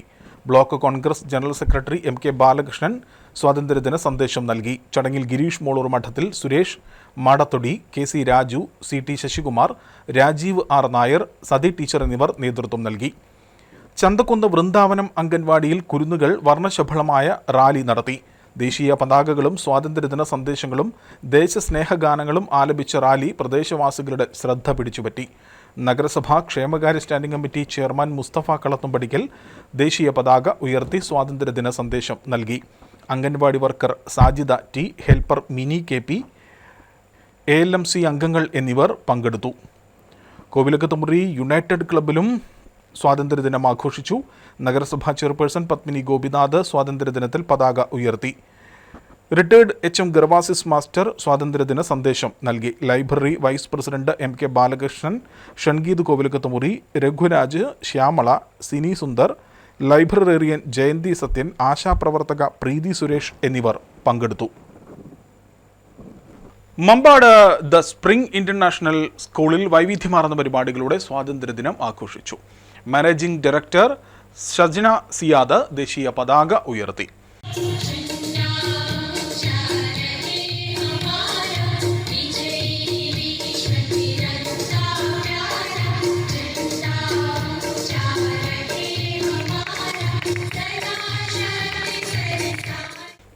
Block Congress general secretary MK Balakrishnan സ്വാതന്ത്ര്യദിന സന്ദേശം നൽകി. ചടങ്ങിൽ Girish Molur Madathil, Suresh Madathodi, KC Raju, CT Sasikumar, Rajeev R Nair, Sathi teacher എന്നിവർ നേതൃത്വം നൽകി. ചന്തക്കുന്ന് വൃന്ദാവനം അംഗൻവാടിയിൽ കുരുന്നുകൾ വർണ്ണശബളമായ റാലി നടത്തി. ദേശീയ പതാകകളും സ്വാതന്ത്ര്യദിന സന്ദേശങ്ങളും ദേശസ്നേഹഗാനങ്ങളും ആലപിച്ച റാലി പ്രദേശവാസികളുടെ ശ്രദ്ധ പിടിച്ചുപറ്റി. നഗരസഭാ ക്ഷേമകാര്യ standing committee chairman Mustafa Kalathumpadikkal ദേശീയ പതാക ഉയർത്തി സ്വാതന്ത്ര്യദിന സന്ദേശം നൽകി. Anganwadi worker Sajida T, helper Mini KP, ALMC അംഗങ്ങൾ എന്നിവർ പങ്കെടുത്തു. കോവിലകത്തുമുറി യുണൈറ്റഡ് ക്ലബിലും സ്വാതന്ത്ര്യദിനം ആഘോഷിച്ചു. നഗരസഭാ ചെയർപേഴ്സൺ പത്മിനി ഗോപിനാഥ് സ്വാതന്ത്ര്യദിനത്തിൽ പതാക ഉയർത്തി. റിട്ടയർഡ് HM ഗർവാസിസ് മാസ്റ്റർ സ്വാതന്ത്ര്യദിന സന്ദേശം നൽകി. Library vice president MK Balakrishnan, Shangeeth Kovilakathumuri, Raghuraj, Shyamala, Sini Sundar, librarian Jayanthi Sathyan, ആശാപ്രവർത്തക പ്രീതി സുരേഷ് എന്നിവർ പങ്കെടുത്തു. മമ്പാട് ദ സ്പ്രിംഗ് ഇന്റർനാഷണൽ സ്കൂളിൽ വൈവിധ്യമാർന്ന പരിപാടികളുടെ സ്വാതന്ത്ര്യദിനം ആഘോഷിച്ചു. മാനേജിംഗ് ഡയറക്ടർ ഷജ്ന സിയാദ് ദേശീയ പതാക ഉയർത്തി.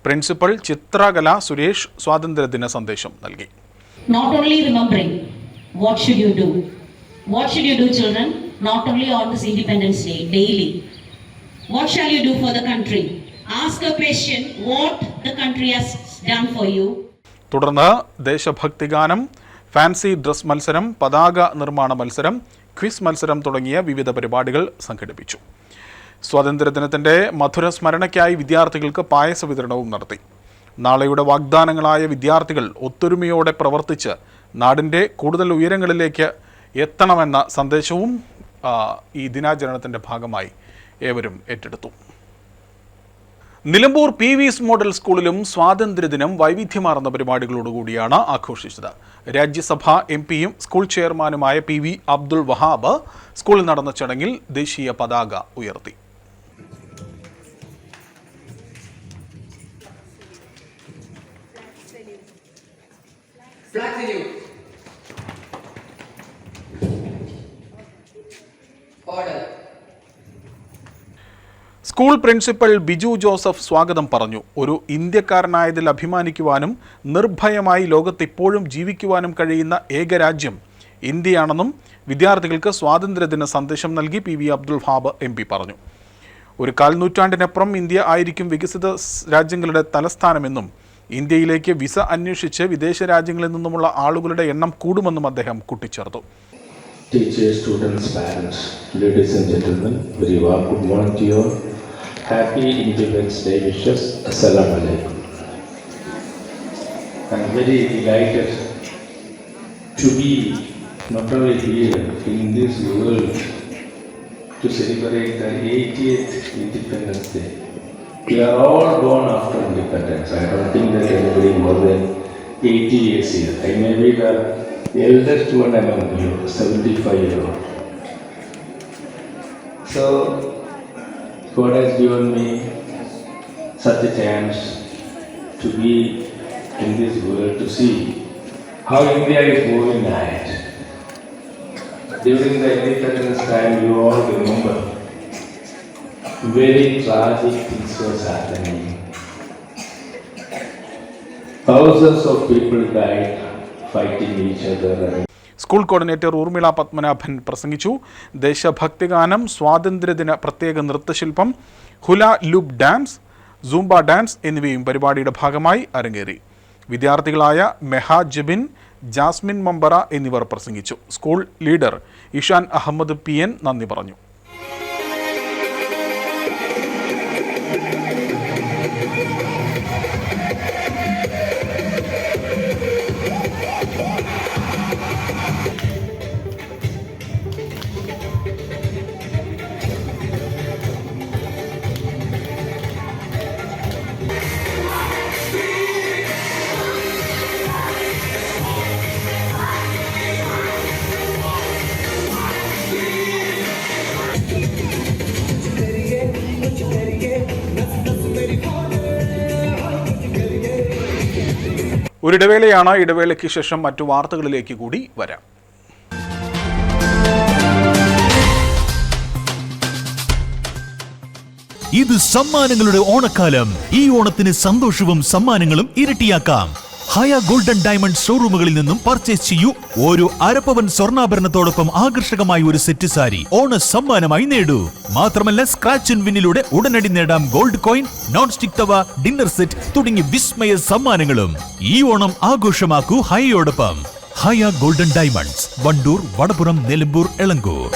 പ്രിൻസിപ്പൽ ചിത്രകല സുരേഷ് സ്വാതന്ത്ര്യദിന സന്ദേശം നൽകി. Not only remembering, what should you do? What should you do, children? Not only on this Independence Day, daily. What shall you do for the country? Ask a question, what the country has done for you. തുടർന്ന് ദേശഭക്തിഗാനം, ഫാൻസി ഡ്രസ് മത്സരം, പതാക നിർമ്മാണ മത്സരം, ക്വിസ് മത്സരം തുടങ്ങിയ വിവിധ പരിപാടികൾ സംഘടിപ്പിച്ചു. സ്വാതന്ത്ര്യദിനത്തിൻ്റെ മധുര സ്മരണയ്ക്കായി വിദ്യാർത്ഥികൾക്ക് പായസ വിതരണവും നടത്തി. നാളെയുടെ വാഗ്ദാനങ്ങളായ വിദ്യാർത്ഥികൾ ഒത്തൊരുമയോടെ പ്രവർത്തിച്ച് നാടിൻ്റെ കൂടുതൽ ഉയരങ്ങളിലേക്ക് എത്തണമെന്ന സന്ദേശവും ഈ ദിനാചരണത്തിൻ്റെ ഭാഗമായി ഏവരും ഏറ്റെടുത്തു. നിലമ്പൂർ PV's മോഡൽ സ്കൂളിലും സ്വാതന്ത്ര്യദിനം വൈവിധ്യമാർന്ന പരിപാടികളോടുകൂടിയാണ് ആഘോഷിച്ചത്. രാജ്യസഭാ MPയും സ്കൂൾ ചെയർമാനുമായ PV അബ്ദുൾ വഹാബ് സ്കൂളിൽ നടന്ന ചടങ്ങിൽ ദേശീയ പതാക ഉയർത്തി. സ്കൂൾ പ്രിൻസിപ്പൽ ബിജു ജോസഫ് സ്വാഗതം പറഞ്ഞു. ഒരു ഇന്ത്യക്കാരനായതിൽ അഭിമാനിക്കുവാനും നിർഭയമായി ലോകത്തിപ്പോഴും ജീവിക്കുവാനും കഴിയുന്ന ഏക രാജ്യം ഇന്ത്യയാണെന്നും വിദ്യാർത്ഥികൾക്ക് സ്വാതന്ത്ര്യദിന സന്ദേശം നൽകി PV അബ്ദുൾ വഹാബ് MP പറഞ്ഞു. ഒരു കാൽനൂറ്റാണ്ടിനപ്പുറം ഇന്ത്യ ആയിരിക്കും വികസിത രാജ്യങ്ങളുടെ തലസ്ഥാനമെന്നും ഇന്ത്യയിലേക്ക് വിസ അന്വേഷിച്ച് വിദേശ രാജ്യങ്ങളിൽ നിന്നുമുള്ള ആളുകളുടെ എണ്ണം കൂടുമെന്നും അദ്ദേഹം കൂട്ടിച്ചേർത്തു. Teachers, students, parents, ladies and gentlemen, very warm good morning to you all. Happy Independence Day wishes. Assalamu alaikum. I'm very delighted to be not only here in this world to celebrate the 80th Independence Day. We are all born after independence. I don't think that anybody more than 80 years here. I may be the eldest one among you, 75-year-old. So, God has given me such a chance to be in this world to see how India is moving ahead. During the independence time, you all remember, very tragic things was happening. Thousands of people died fighting each other. School coordinator Urmila Padmanabhan പ്രസംഗിച്ചു. ദേശഭക്തിഗാനം, സ്വാതന്ത്ര്യദിന പ്രത്യേക നൃത്തശില്പം, hula loop dance, zumba dance എന്നിവയും പരിപാടിയുടെ ഭാഗമായി അരങ്ങേറി. വിദ്യാർത്ഥികളായ മെഹ ജബിൻ, ജാസ്മിൻ മമ്പറ എന്നിവർ പ്രസംഗിച്ചു. School leader Ishan Ahammed PN നന്ദി പറഞ്ഞു. ഒരിടവേളയാണ്. ഇടവേളയ്ക്ക് ശേഷം മറ്റു വാർത്തകളിലേക്ക് കൂടി വരാം. ഇത് സമ്മാനങ്ങളുടെ ഓണക്കാലം. ഈ ഓണത്തിന് സന്തോഷവും സമ്മാനങ്ങളും ഇരട്ടിയാക്കാം. ഹയ ഗോൾഡൻ ഡയമണ്ട് ഷോറൂമുകളിൽ നിന്നും പർച്ചേസ് ചെയ്യൂ. ഓരോ അരപ്പവൻ സ്വർണ്ണാഭരണത്തോടൊപ്പം ആകർഷകമായ ഒരു സെറ്റ് സാരി ഓണ സമ്മാനമായി നേടൂ. മാത്രമല്ല, സ്ക്രാച്ച് ആൻഡ് വിന്നിലൂടെ ഉടനടി നേടാം gold coin, non stick tawa, dinner set തുടങ്ങി വിസ്മയ സമ്മാനങ്ങളും. ഈ ഓണം ആഘോഷമാക്കൂ ഹയയോടൊപ്പം. Haya golden diamonds, Vandoor, Vadapuram, Nilambur, Elankur.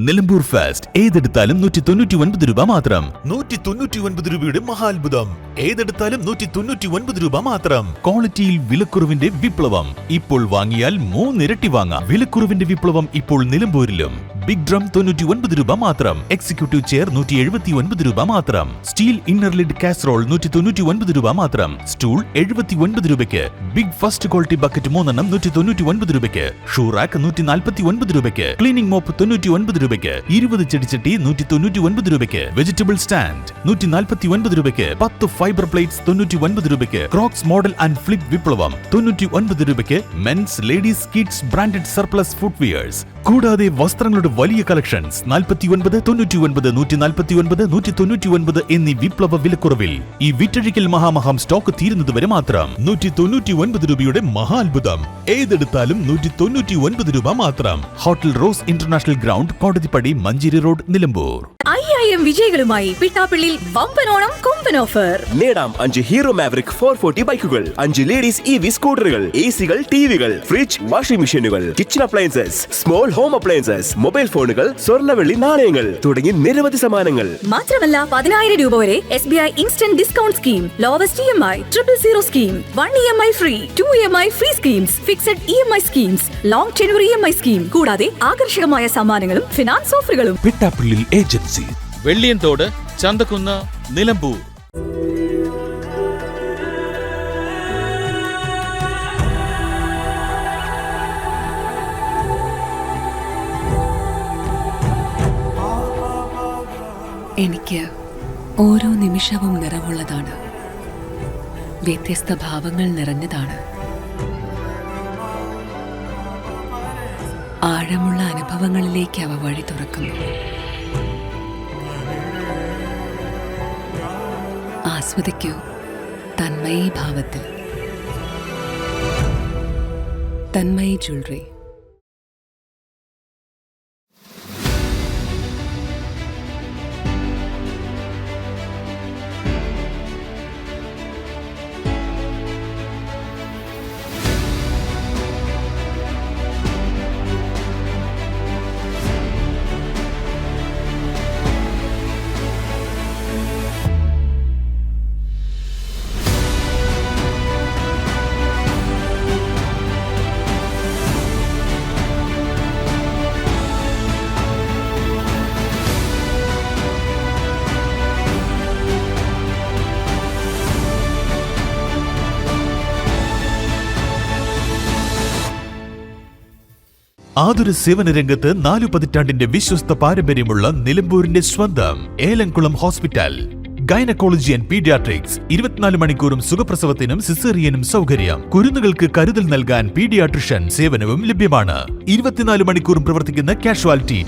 Nilambur fast ഏതെടുത്താലും 199 രൂപ മാത്രം. 199 രൂപയുടെ മഹാത്ഭുതം. ഏതെടുത്താലും 199 രൂപ മാത്രം. ക്വാളിറ്റിയിൽ വിലക്കുറവിന്റെ വിപ്ലവം. ഇപ്പോൾ വാങ്ങിയാൽ 3 ഇരട്ടി വാങ്ങാം. വിലക്കുറവിന്റെ വിപ്ലവം ഇപ്പോൾ നിലമ്പൂരിലും. ബിഗ് ഡ്രം 99 രൂപ മാത്രം. എക്സിക്യൂട്ടീവ് ചെയർ 179 രൂപ മാത്രം. സ്റ്റീൽ ഇന്നർ ലിഡ് കാസറോൾ 199 രൂപ മാത്രം. സ്റ്റൂൾ 79 രൂപയ്ക്ക്. ബിഗ് ഫസ്റ്റ് ക്വാളിറ്റി ബക്കറ്റ് 3 എണ്ണം 199 രൂപയ്ക്ക്. ഷൂ റാക്ക് 149 രൂപയ്ക്ക്. ക്ലീനിംഗ് മോപ്പ് 99 രൂപയ്ക്ക്. 20 ചെടിച്ചട്ടി 199 രൂപയ്ക്ക്. വെജിറ്റബിൾ സ്റ്റാൻഡ് 149 രൂപയ്ക്ക്. 10 ഫൈബർ പ്ലേറ്റ്സ് 99 രൂപയ്ക്ക്. ക്രോക്സ് മോഡൽ ആൻഡ് ഫ്ലിപ്പ് വിപ്ലവം 99 രൂപയ്ക്ക്. Men's, ladies, kids branded surplus footwears. കൂടാതെ വസ്ത്രങ്ങളുടെ വലിയ കളക്ഷൻസ് 49, 99, 149, 199 എന്നീ വിപ്ലവ വിലക്കുറവിൽ. ഈ വിറ്റഴിക്കൽ മഹാമഹം സ്റ്റോക്ക് തീരുന്നതുവരെ മാത്രം. 199 രൂപയുടെ മഹാത്ഭുതം. ഏതെടുത്താലും 199 രൂപ മാത്രം. Hotel rose international ground, Kodathippadi, Manjeri road, Nilambur. 1000 വിജയികളുമായി പിട്ടാപ്പിള്ളിയിൽ വമ്പനോണം കൊമ്പൻ ഓഫർ. നേടാം 5 ഹീറോ മാവറിക് 440 ബൈക്കുകൾ, 5 ലേഡീസ് EV സ്കൂട്ടറുകൾ, AC-കൾ, ടിവികൾ, ഫ്രിഡ്ജ്, വാഷിംഗ് മെഷീനുകൾ, kitchen appliances, small home appliances, mobile ഫോണുകൾ, സ്വർണ്ണവെള്ളി നാണയങ്ങൾ തുടങ്ങി നിരവധി സമ്മാനങ്ങൾ. മാത്രമല്ല 10000 രൂപ വരെ SBI instant discount scheme, lowest EMI, 000 scheme, 1 EMI free, 2 EMI free schemes, fixed EMI schemes, long tenure EMI scheme, കൂടാതെ ആകർഷകമായ സമ്മാനങ്ങളും ഫിനാൻസ് ഓഫറുകളും. പിട്ടാപ്പിള്ളിൽ ഏജൻസി, വെള്ളിയൻതോട്, ചന്തക്കുന്ന്, നിലമ്പൂർ. എനിക്ക് ഓരോ നിമിഷവും നിറവുള്ളതാണ്, വ്യത്യസ്ത ഭാവങ്ങൾ നിറഞ്ഞതാണ്. ആഴമുള്ള അനുഭവങ്ങളിലേക്ക് അവ വഴി തുറക്കുന്നു. ആസ്വദിക്കൂ തന്മയി ഭാവത്തിൽ. തന്മയി ജ്വല്ലറി. ആതുര സേവന രംഗത്ത് 4 പതിറ്റാണ്ടിന്റെ വിശ്വസ്ത പാരമ്പര്യമുള്ള നിലമ്പൂരിന്റെ സ്വന്തം Elamkulam hospital. Gynaecology and paediatrics. 24 മണിക്കൂറും സുഖപ്രസവത്തിനും സിസേറിയനും സൗകര്യം. കുരുന്നുകൾക്ക് കരുതൽ നൽകാൻ പീഡിയാട്രിഷ്യൻ സേവനവും ലഭ്യമാണ്. 24 മണിക്കൂറും പ്രവർത്തിക്കുന്ന കാഷ്വാലിറ്റി,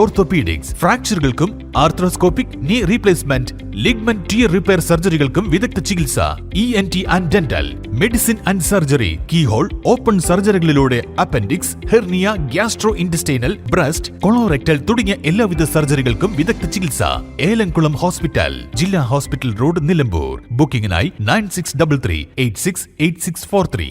ഓർത്തോപീഡിക്സ്, ഫ്രാക്ചറുകൾക്കും arthroscopic knee replacement, ligament tear repair സർജറികൾക്കും വിദഗ്ധ ചികിത്സ. ENT and dental, medicine and surgery, keyhole, open സർജറികളിലൂടെ appendix, hernia, gastro intestinal, breast, colorectal തുടങ്ങിയ എല്ലാവിധ സർജറികൾക്കും വിദഗ്ധ ചികിത്സ. ഏലംകുളം ഹോസ്പിറ്റൽ, ജില്ലാ ഹോസ്പിറ്റൽ റോഡ്, നിലമ്പൂർ. ബുക്കിംഗിനായി 9633 868643.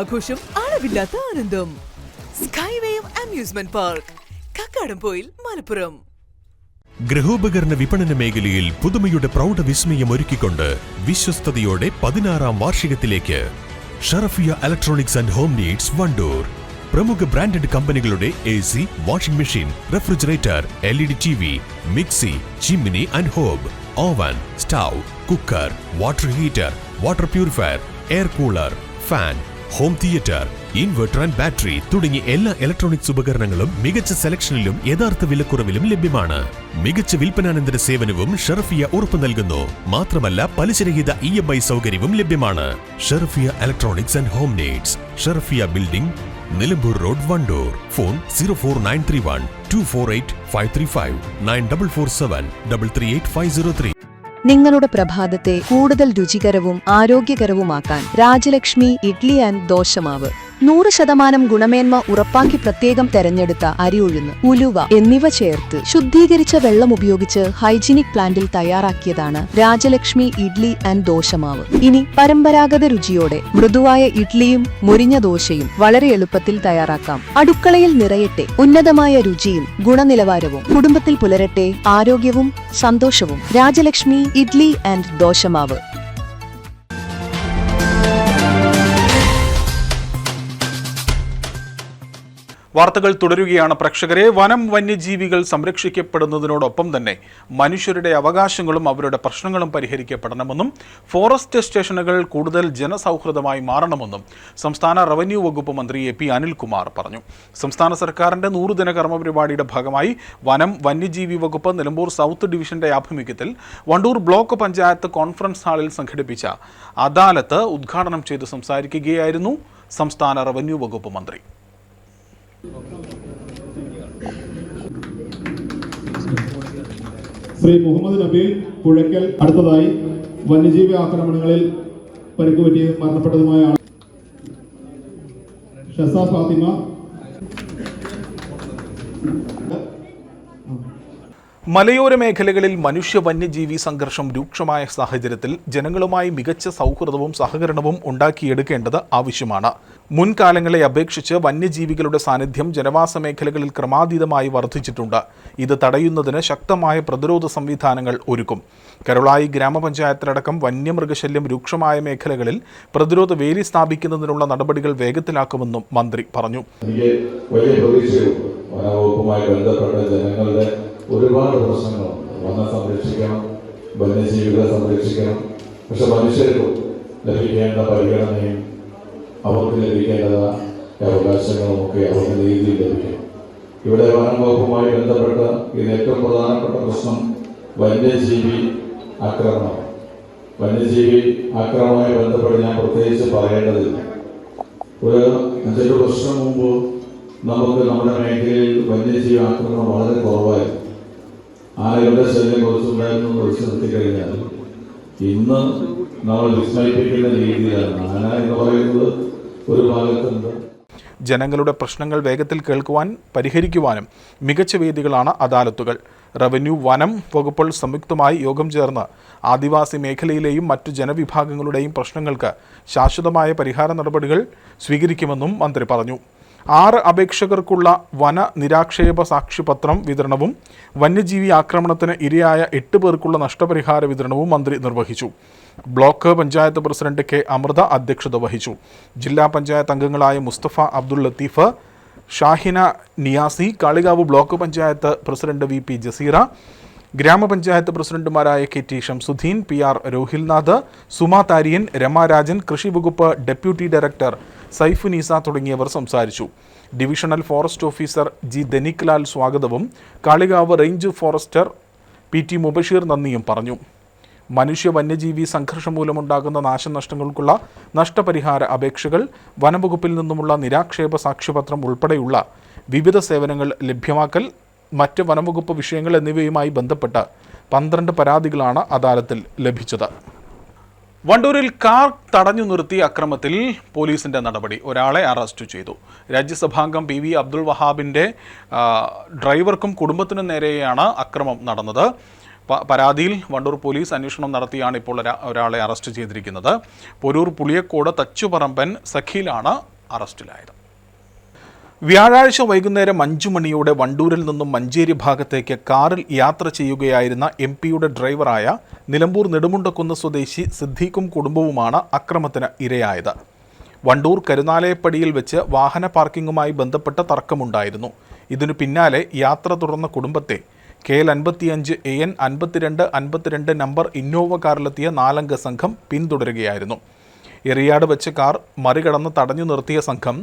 ആഘോഷം, അളവില്ലാത്ത ആനന്ദം. സ്കൈവേയും അമ്യൂസ്മെന്റ് പാർക്ക്, കക്കാടംപൊയിൽ, മലപ്പുറം. ഗൃഹോപകരണ വിപണന മേഖലയിൽ പുതുമയുടെ പ്രൗഢ വിസ്മയം ഒരുക്കിക്കൊണ്ട് വിശ്വസ്തയോടെ 16ാം വാർഷികത്തിലേക്ക് Sharafia electronics and home needs, Vandoor. പ്രമുഖ ബ്രാൻഡഡ് കമ്പനികളുടെ AC, washing machine, refrigerator, LED TV, mixie, chimney and hob, oven, stove, cooker, water heater, water purifier, air cooler, fan, home theatre, inverter and battery തുടങ്ങിയ എല്ലാ ഇലക്ട്രോണിക്സ് ഉപകരണങ്ങളും മികച്ച സെലക്ഷനിലും യഥാർത്ഥ വിലക്കുറവിലും ലഭ്യമാണ്. മികച്ച വിൽപ്പനാനന്തര സേവനവും ഷറഫിയ ഉറപ്പു നൽകുന്നു. മാത്രമല്ല പലിശരഹിത EMI സൗകര്യവും ലഭ്യമാണ്. Sharafiya electronics and home needs, Sharafiya building, Nilambur road, Wandoor. Phone 04931 248 535 9447 338 503. നിങ്ങളുടെ പ്രഭാതത്തെ കൂടുതൽ രുചികരവും ആരോഗ്യകരവുമാക്കാൻ രാജലക്ഷ്മി ഇഡ്ലി ആൻഡ് ദോശമാവ്. 100% ഗുണമേന്മ ഉറപ്പാക്കി പ്രത്യേകം തെരഞ്ഞെടുത്ത അരിയുഴുന്ന്, ഉലുവ എന്നിവ ചേർത്ത് ശുദ്ധീകരിച്ച വെള്ളം ഉപയോഗിച്ച് ഹൈജീനിക് പ്ലാന്റിൽ തയ്യാറാക്കിയതാണ് രാജലക്ഷ്മി ഇഡ്ലി ആൻഡ് ദോശമാവ്. ഇനി പരമ്പരാഗത രുചിയോടെ മൃദുവായ ഇഡ്ലിയും മുരിഞ്ഞ ദോശയും വളരെ എളുപ്പത്തിൽ തയ്യാറാക്കാം. അടുക്കളയിൽ നിറയട്ടെ ഉന്നതമായ രുചിയും ഗുണനിലവാരവും. കുടുംബത്തിൽ പുലരട്ടെ ആരോഗ്യവും സന്തോഷവും. രാജലക്ഷ്മി ഇഡ്ലി ആൻഡ് ദോശമാവ്. വാർത്തകൾ തുടരുകയാണ് പ്രേക്ഷകരെ. വനം വന്യജീവികൾ സംരക്ഷിക്കപ്പെടുന്നതിനോടൊപ്പം തന്നെ മനുഷ്യരുടെ അവകാശങ്ങളും അവരുടെ പ്രശ്നങ്ങളും പരിഹരിക്കപ്പെടണമെന്നും ഫോറസ്റ്റ് സ്റ്റേഷനുകൾ കൂടുതൽ ജനസൗഹൃദമായി മാറണമെന്നും സംസ്ഥാന റവന്യൂ വകുപ്പ് മന്ത്രി എ പി അനിൽകുമാർ പറഞ്ഞു. സംസ്ഥാന സർക്കാരിന്റെ 100 ദിന കർമ്മ പരിപാടിയുടെ ഭാഗമായി വനം വന്യജീവി വകുപ്പ് നിലമ്പൂർ സൗത്ത് ഡിവിഷന്റെ ആഭിമുഖ്യത്തിൽ വണ്ടൂർ ബ്ലോക്ക് പഞ്ചായത്ത് കോൺഫറൻസ് ഹാളിൽ സംഘടിപ്പിച്ച അദാലത്ത് ഉദ്ഘാടനം ചെയ്ത് സംസാരിക്കുകയായിരുന്നു സംസ്ഥാന റവന്യൂ വകുപ്പ് മന്ത്രി. ശ്രീ മുഹമ്മദ് നബീൽ പുഴയ്ക്കൽ അടുത്തതായി വന്യജീവി ആക്രമണങ്ങളിൽ പരിക്കുപറ്റി മരണപ്പെട്ടതുമായ ഷസ ഫാത്തിമ. മലയോര മേഖലകളിൽ മനുഷ്യ വന്യജീവി സംഘർഷം രൂക്ഷമായ സാഹചര്യത്തിൽ ജനങ്ങളുമായി മികച്ച സൗഹൃദവും സഹകരണവും ഉണ്ടാക്കിയെടുക്കേണ്ടത് ആവശ്യമാണ്. മുൻകാലങ്ങളെ അപേക്ഷിച്ച് വന്യജീവികളുടെ സാന്നിധ്യം ജനവാസ മേഖലകളിൽ ക്രമാതീതമായി വർദ്ധിച്ചിട്ടുണ്ട്. ഇത് തടയുന്നതിന് ശക്തമായ പ്രതിരോധ സംവിധാനങ്ങൾ ഒരുക്കും. കരുളായി ഗ്രാമപഞ്ചായത്തിലടക്കം വന്യമൃഗശല്യം രൂക്ഷമായ മേഖലകളിൽ പ്രതിരോധ വേലി സ്ഥാപിക്കുന്നതിനുള്ള നടപടികൾ വേഗത്തിലാക്കുമെന്നും മന്ത്രി പറഞ്ഞു. ഒരുപാട് പ്രശ്നങ്ങളുണ്ട്. വനം സംരക്ഷിക്കണം, വന്യജീവികളെ സംരക്ഷിക്കണം. പക്ഷെ മനുഷ്യർക്കും ലഭിക്കേണ്ട പരിഗണനയും അവർക്ക് ലഭിക്കേണ്ട അവകാശങ്ങളുമൊക്കെ അവർക്ക് രീതിയിൽ ലഭിക്കണം. ഇവിടെ വനം വകുപ്പുമായി ബന്ധപ്പെട്ട ഇതിന് ഏറ്റവും പ്രധാനപ്പെട്ട പ്രശ്നം വന്യജീവി ആക്രമണമാണ്. വന്യജീവി ആക്രമണവുമായി ബന്ധപ്പെട്ട് ഞാൻ പ്രത്യേകിച്ച് പറയേണ്ടതില്ല. ഒരു 5 വർഷം മുമ്പ് നമുക്ക് നമ്മുടെ മേഖലയിൽ വന്യജീവി ആക്രമണം വളരെ കുറവായിരുന്നു. ആനകളുടെ ശല്യം കുറച്ചുണ്ടായിരുന്നു കുറച്ച് നിർത്തിക്കഴിഞ്ഞാൽ ഇന്ന് നമ്മൾ വിസ്മയിപ്പിക്കുന്ന രീതിയിലാണ്. ആന എന്ന് പറയുന്നത് ഒരു ഭാഗത്തുണ്ട്. ജനങ്ങളുടെ പ്രശ്നങ്ങൾ വേഗത്തിൽ കേൾക്കുവാൻ പരിഹരിക്കുവാനും മികച്ച വേദികളാണ് അദാലത്തുകൾ. റവന്യൂ വനം വകുപ്പുകൾ സംയുക്തമായി യോഗം ചേർന്ന് ആദിവാസി മേഖലയിലെയും മറ്റു ജനവിഭാഗങ്ങളുടെയും പ്രശ്നങ്ങൾക്ക് ശാശ്വതമായ പരിഹാര നടപടികൾ സ്വീകരിക്കുമെന്നും മന്ത്രി പറഞ്ഞു. 6 അപേക്ഷകർക്കുള്ള വന നിരാക്ഷേപ സാക്ഷ്യപത്രം വിതരണവും വന്യജീവി ആക്രമണത്തിന് ഇരയായ 8 പേർക്കുള്ള നഷ്ടപരിഹാര വിതരണവും മന്ത്രി നിർവഹിച്ചു. Block panchayat president K Amritha അധ്യക്ഷത വഹിച്ചു. ജില്ലാ പഞ്ചായത്ത് അംഗങ്ങളായ Musthafa Abdul Latheef, Shahina Niyasi, Kalikavu block panchayat president V P Jaseera, ഗ്രാമപഞ്ചായത്ത് പ്രസിഡന്റുമാരായ K T Shamsuddeen, P R Rohilnath, Suma Tharian, Ramarajan, കൃഷി വകുപ്പ് ഡെപ്യൂട്ടി ഡയറക്ടർ സൈഫുനീസ തുടങ്ങിയവർ സംസാരിച്ചു. Divisional forest officer G Dhanik Lal സ്വാഗതവും Kalikavu range forester P T Mubasheer നന്ദിയും പറഞ്ഞു. മനുഷ്യ വന്യജീവി സംഘർഷം മൂലമുണ്ടാകുന്ന നാശനഷ്ടങ്ങൾക്കുള്ള നഷ്ടപരിഹാര അപേക്ഷകൾ, വനംവകുപ്പിൽ നിന്നുമുള്ള നിരാക്ഷേപ സാക്ഷ്യപത്രം ഉൾപ്പെടെയുള്ള വിവിധ സേവനങ്ങൾ ലഭ്യമാക്കൽ, മറ്റ് വനംവകുപ്പ് വിഷയങ്ങൾ എന്നിവയുമായി ബന്ധപ്പെട്ട് 12 പരാതികളാണ് അദാലത്തിൽ ലഭിച്ചത്. വണ്ടൂരിൽ കാർ തടഞ്ഞു നിർത്തിയ അക്രമത്തിൽ പോലീസിന്റെ നടപടി. ഒരാളെ അറസ്റ്റ് ചെയ്തു. രാജ്യസഭാംഗം പി വി അബ്ദുൾ വഹാബിന്റെ ഡ്രൈവർക്കും കുടുംബത്തിനും നേരെയാണ് അക്രമം നടന്നത്. പരാതിയിൽ വണ്ടൂർ പോലീസ് അന്വേഷണം നടത്തിയാണ് ഇപ്പോൾ ഒരാളെ അറസ്റ്റ് ചെയ്തിരിക്കുന്നത്. പൊരൂർ പുളിയക്കോട് തച്ചുപറമ്പൻ സഖീലാണ് അറസ്റ്റിലായത്. വ്യാഴാഴ്ച വൈകുന്നേരം 5 മണിയോടെ വണ്ടൂരിൽ നിന്നും മഞ്ചേരി ഭാഗത്തേക്ക് കാറിൽ യാത്ര ചെയ്യുകയായിരുന്ന MP-യുടെ ഡ്രൈവറായ നിലമ്പൂർ നെടുമുണ്ടക്കുന്ന് സ്വദേശി സിദ്ദീഖും കുടുംബവുമാണ് അക്രമത്തിന് ഇരയായത്. വണ്ടൂർ കരുനാലയപ്പടിയിൽ വെച്ച് വാഹന പാർക്കിങ്ങുമായി ബന്ധപ്പെട്ട തർക്കമുണ്ടായിരുന്നു. ഇതിനു പിന്നാലെ യാത്ര തുടർന്ന കുടുംബത്തെ KL55 AN 5252 നമ്പർ ഇന്നോവ കാറിലെത്തിയ 4-അംഗ സംഘം പിന്തുടരുകയായിരുന്നു. എറിയാട് വെച്ച് കാർ മറികടന്ന് തടഞ്ഞു നിർത്തിയ സംഘം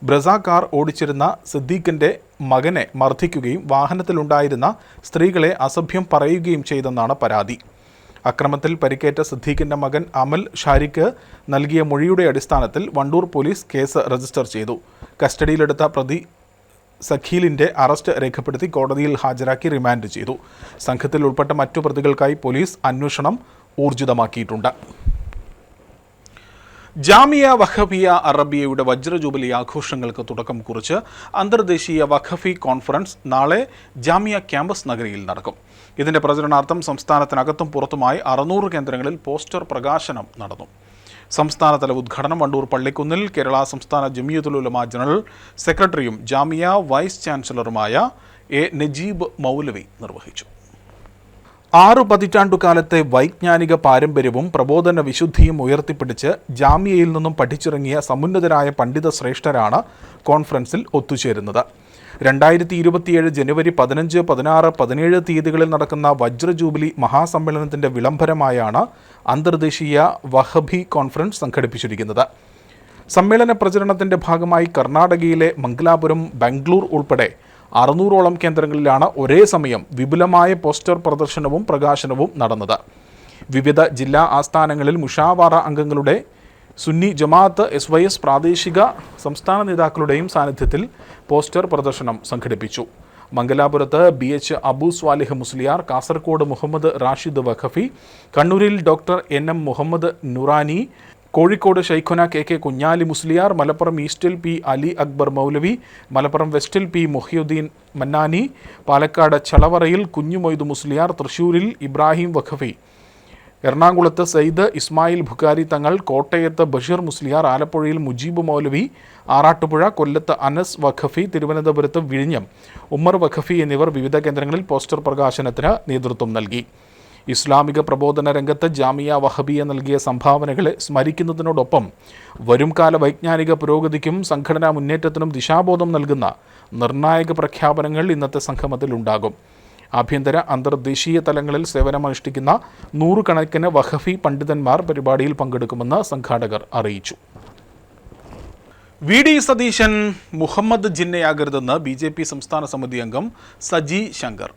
ബ്രസ കാർ ഓടിച്ചിരുന്ന സിദ്ദീഖിൻ്റെ മകനെ മർദ്ദിക്കുകയും വാഹനത്തിലുണ്ടായിരുന്ന സ്ത്രീകളെ അസഭ്യം പറയുകയും ചെയ്തെന്നാണ് പരാതി. അക്രമത്തിൽ പരിക്കേറ്റ സിദ്ദീഖിന്റെ മകൻ അമൽ ഷാരിക്ക് നൽകിയ മൊഴിയുടെ അടിസ്ഥാനത്തിൽ വണ്ടൂർ പോലീസ് കേസ് രജിസ്റ്റർ ചെയ്തു. കസ്റ്റഡിയിലെടുത്ത പ്രതി സഖീലിന്റെ അറസ്റ്റ് രേഖപ്പെടുത്തി കോടതിയിൽ ഹാജരാക്കി റിമാൻഡ് ചെയ്തു. സംഘത്തിൽ ഉൾപ്പെട്ട മറ്റു പ്രതികൾക്കായി പോലീസ് അന്വേഷണം ഊർജിതമാക്കിയിട്ടുണ്ട്. ജാമിയ വഖഫിയ അറബിയയുടെ വജ്ര ജൂബിലി ആഘോഷങ്ങൾക്ക് തുടക്കം കുറിച്ച് അന്തർദേശീയ വഖഫി കോൺഫറൻസ് നാളെ ജാമിയ ക്യാമ്പസ് നഗരിയിൽ നടക്കും. ഇതിന്റെ പ്രചരണാർത്ഥം സംസ്ഥാനത്തിനകത്തും പുറത്തുമായി 600 കേന്ദ്രങ്ങളിൽ പോസ്റ്റർ പ്രകാശനം നടന്നു. സംസ്ഥാനതല ഉദ്ഘാടനം വണ്ടൂർ പള്ളിക്കുന്നിൽ കേരള സംസ്ഥാന ജമിയത്തുൽ ഉലമ ജനറൽ സെക്രട്ടറിയും ജാമിയ വൈസ് ചാൻസലറുമായ എ നജീബ് മൗലവി നിർവഹിച്ചു. 6 പതിറ്റാണ്ടുകാലത്തെ വൈജ്ഞാനിക പാരമ്പര്യവും പ്രബോധന വിശുദ്ധിയും ഉയർത്തിപ്പിടിച്ച് ജാമിയയിൽ നിന്നും പഠിച്ചിറങ്ങിയ സമുന്നതരായ പണ്ഡിത ശ്രേഷ്ഠരാണ് കോൺഫറൻസിൽ ഒത്തുചേരുന്നത്. 2027 ജനുവരി 15, 16, 17 തീയതികളിൽ നടക്കുന്ന വജ്ര ജൂബിലി മഹാസമ്മേളനത്തിന്റെ വിളംബരമായാണ് അന്തർദേശീയ വഖഫി കോൺഫറൻസ് സംഘടിപ്പിച്ചിരിക്കുന്നത്. സമ്മേളന പ്രചരണത്തിന്റെ ഭാഗമായി കർണാടകയിലെ മംഗലാപുരം, ബാംഗ്ലൂർ ഉൾപ്പെടെ 600ഓളം കേന്ദ്രങ്ങളിലാണ് ഒരേ സമയം വിപുലമായ പോസ്റ്റർ പ്രദർശനവും പ്രകാശനവും നടന്നത്. വിവിധ ജില്ലാ ആസ്ഥാനങ്ങളിൽ മുഷാവറ അംഗങ്ങളുടെ സുന്നി ജമാഅത്ത്, SYS പ്രാദേശിക സംസ്ഥാന നേതാക്കളുടെയും സാന്നിധ്യത്തിൽ പോസ്റ്റർ പ്രദർശനം സംഘടിപ്പിച്ചു. മംഗലാപുരത്ത് BH അബു സ്വാലിഹ് മുസ്ലിയാർ, കാസർഗോഡ് മുഹമ്മദ് റാഷിദ് വഖഫി, കണ്ണൂരിൽ doctor NM Muhammad Noorani, Kozhikode Shaikhuna KK Kunhali Musliyar, Malappuram ഈസ്റ്റിൽ P അലി അക്ബർ മൗലവി, മലപ്പുറം വെസ്റ്റിൽ P മുഹിയുദ്ദീൻ മന്നാനി, പാലക്കാട് ചളവറയിൽ കുഞ്ഞു മൊയ്ദ് മുസ്ലിയാർ, തൃശൂരിൽ ഇബ്രാഹിം വഖഫി, എറണാകുളത്ത് സയ്യിദ് ഇസ്മായിൽ ബുഖാരി തങ്ങൾ, കോട്ടയത്ത് ബഷീർ മുസ്ലിയാർ, ആലപ്പുഴയിൽ മുജീബ് മൗലവി, ആറാട്ടുപുഴ, കൊല്ലത്ത് അനസ് വഖഫി, തിരുവനന്തപുരത്ത് വിഴിഞ്ഞം ഉമ്മർ വഖഫി എന്നിവർ വിവിധ കേന്ദ്രങ്ങളിൽ പോസ്റ്റർ പ്രകാശനത്തിന് നേതൃത്വം നൽകി. ഇസ്ലാമിക പ്രബോധന രംഗത്ത് ജാമിയ വഹബിയ നൽകിയ സംഭാവനകളെ സ്മരിക്കുന്നതിനോടൊപ്പം വരുംകാല വൈജ്ഞാനിക പുരോഗതിക്കും സംഘടനാ മുന്നേറ്റത്തിനും ദിശാബോധം നൽകുന്ന നിർണായക പ്രഖ്യാപനങ്ങൾ ഇന്നത്തെ സംഗമത്തിൽ ഉണ്ടാകും. ആഭ്യന്തര അന്തർദേശീയ തലങ്ങളിൽ സേവനമനുഷ്ഠിക്കുന്ന 100 കണക്കിന് വഖഫി പണ്ഡിതന്മാർ പരിപാടിയിൽ പങ്കെടുക്കുമെന്ന് സംഘാടകർ അറിയിച്ചു. VD സതീശൻ മുഹമ്മദ് ജിന്നയാകരുതെന്ന് BJP സംസ്ഥാന സമിതി അംഗം സജി ശങ്കർ.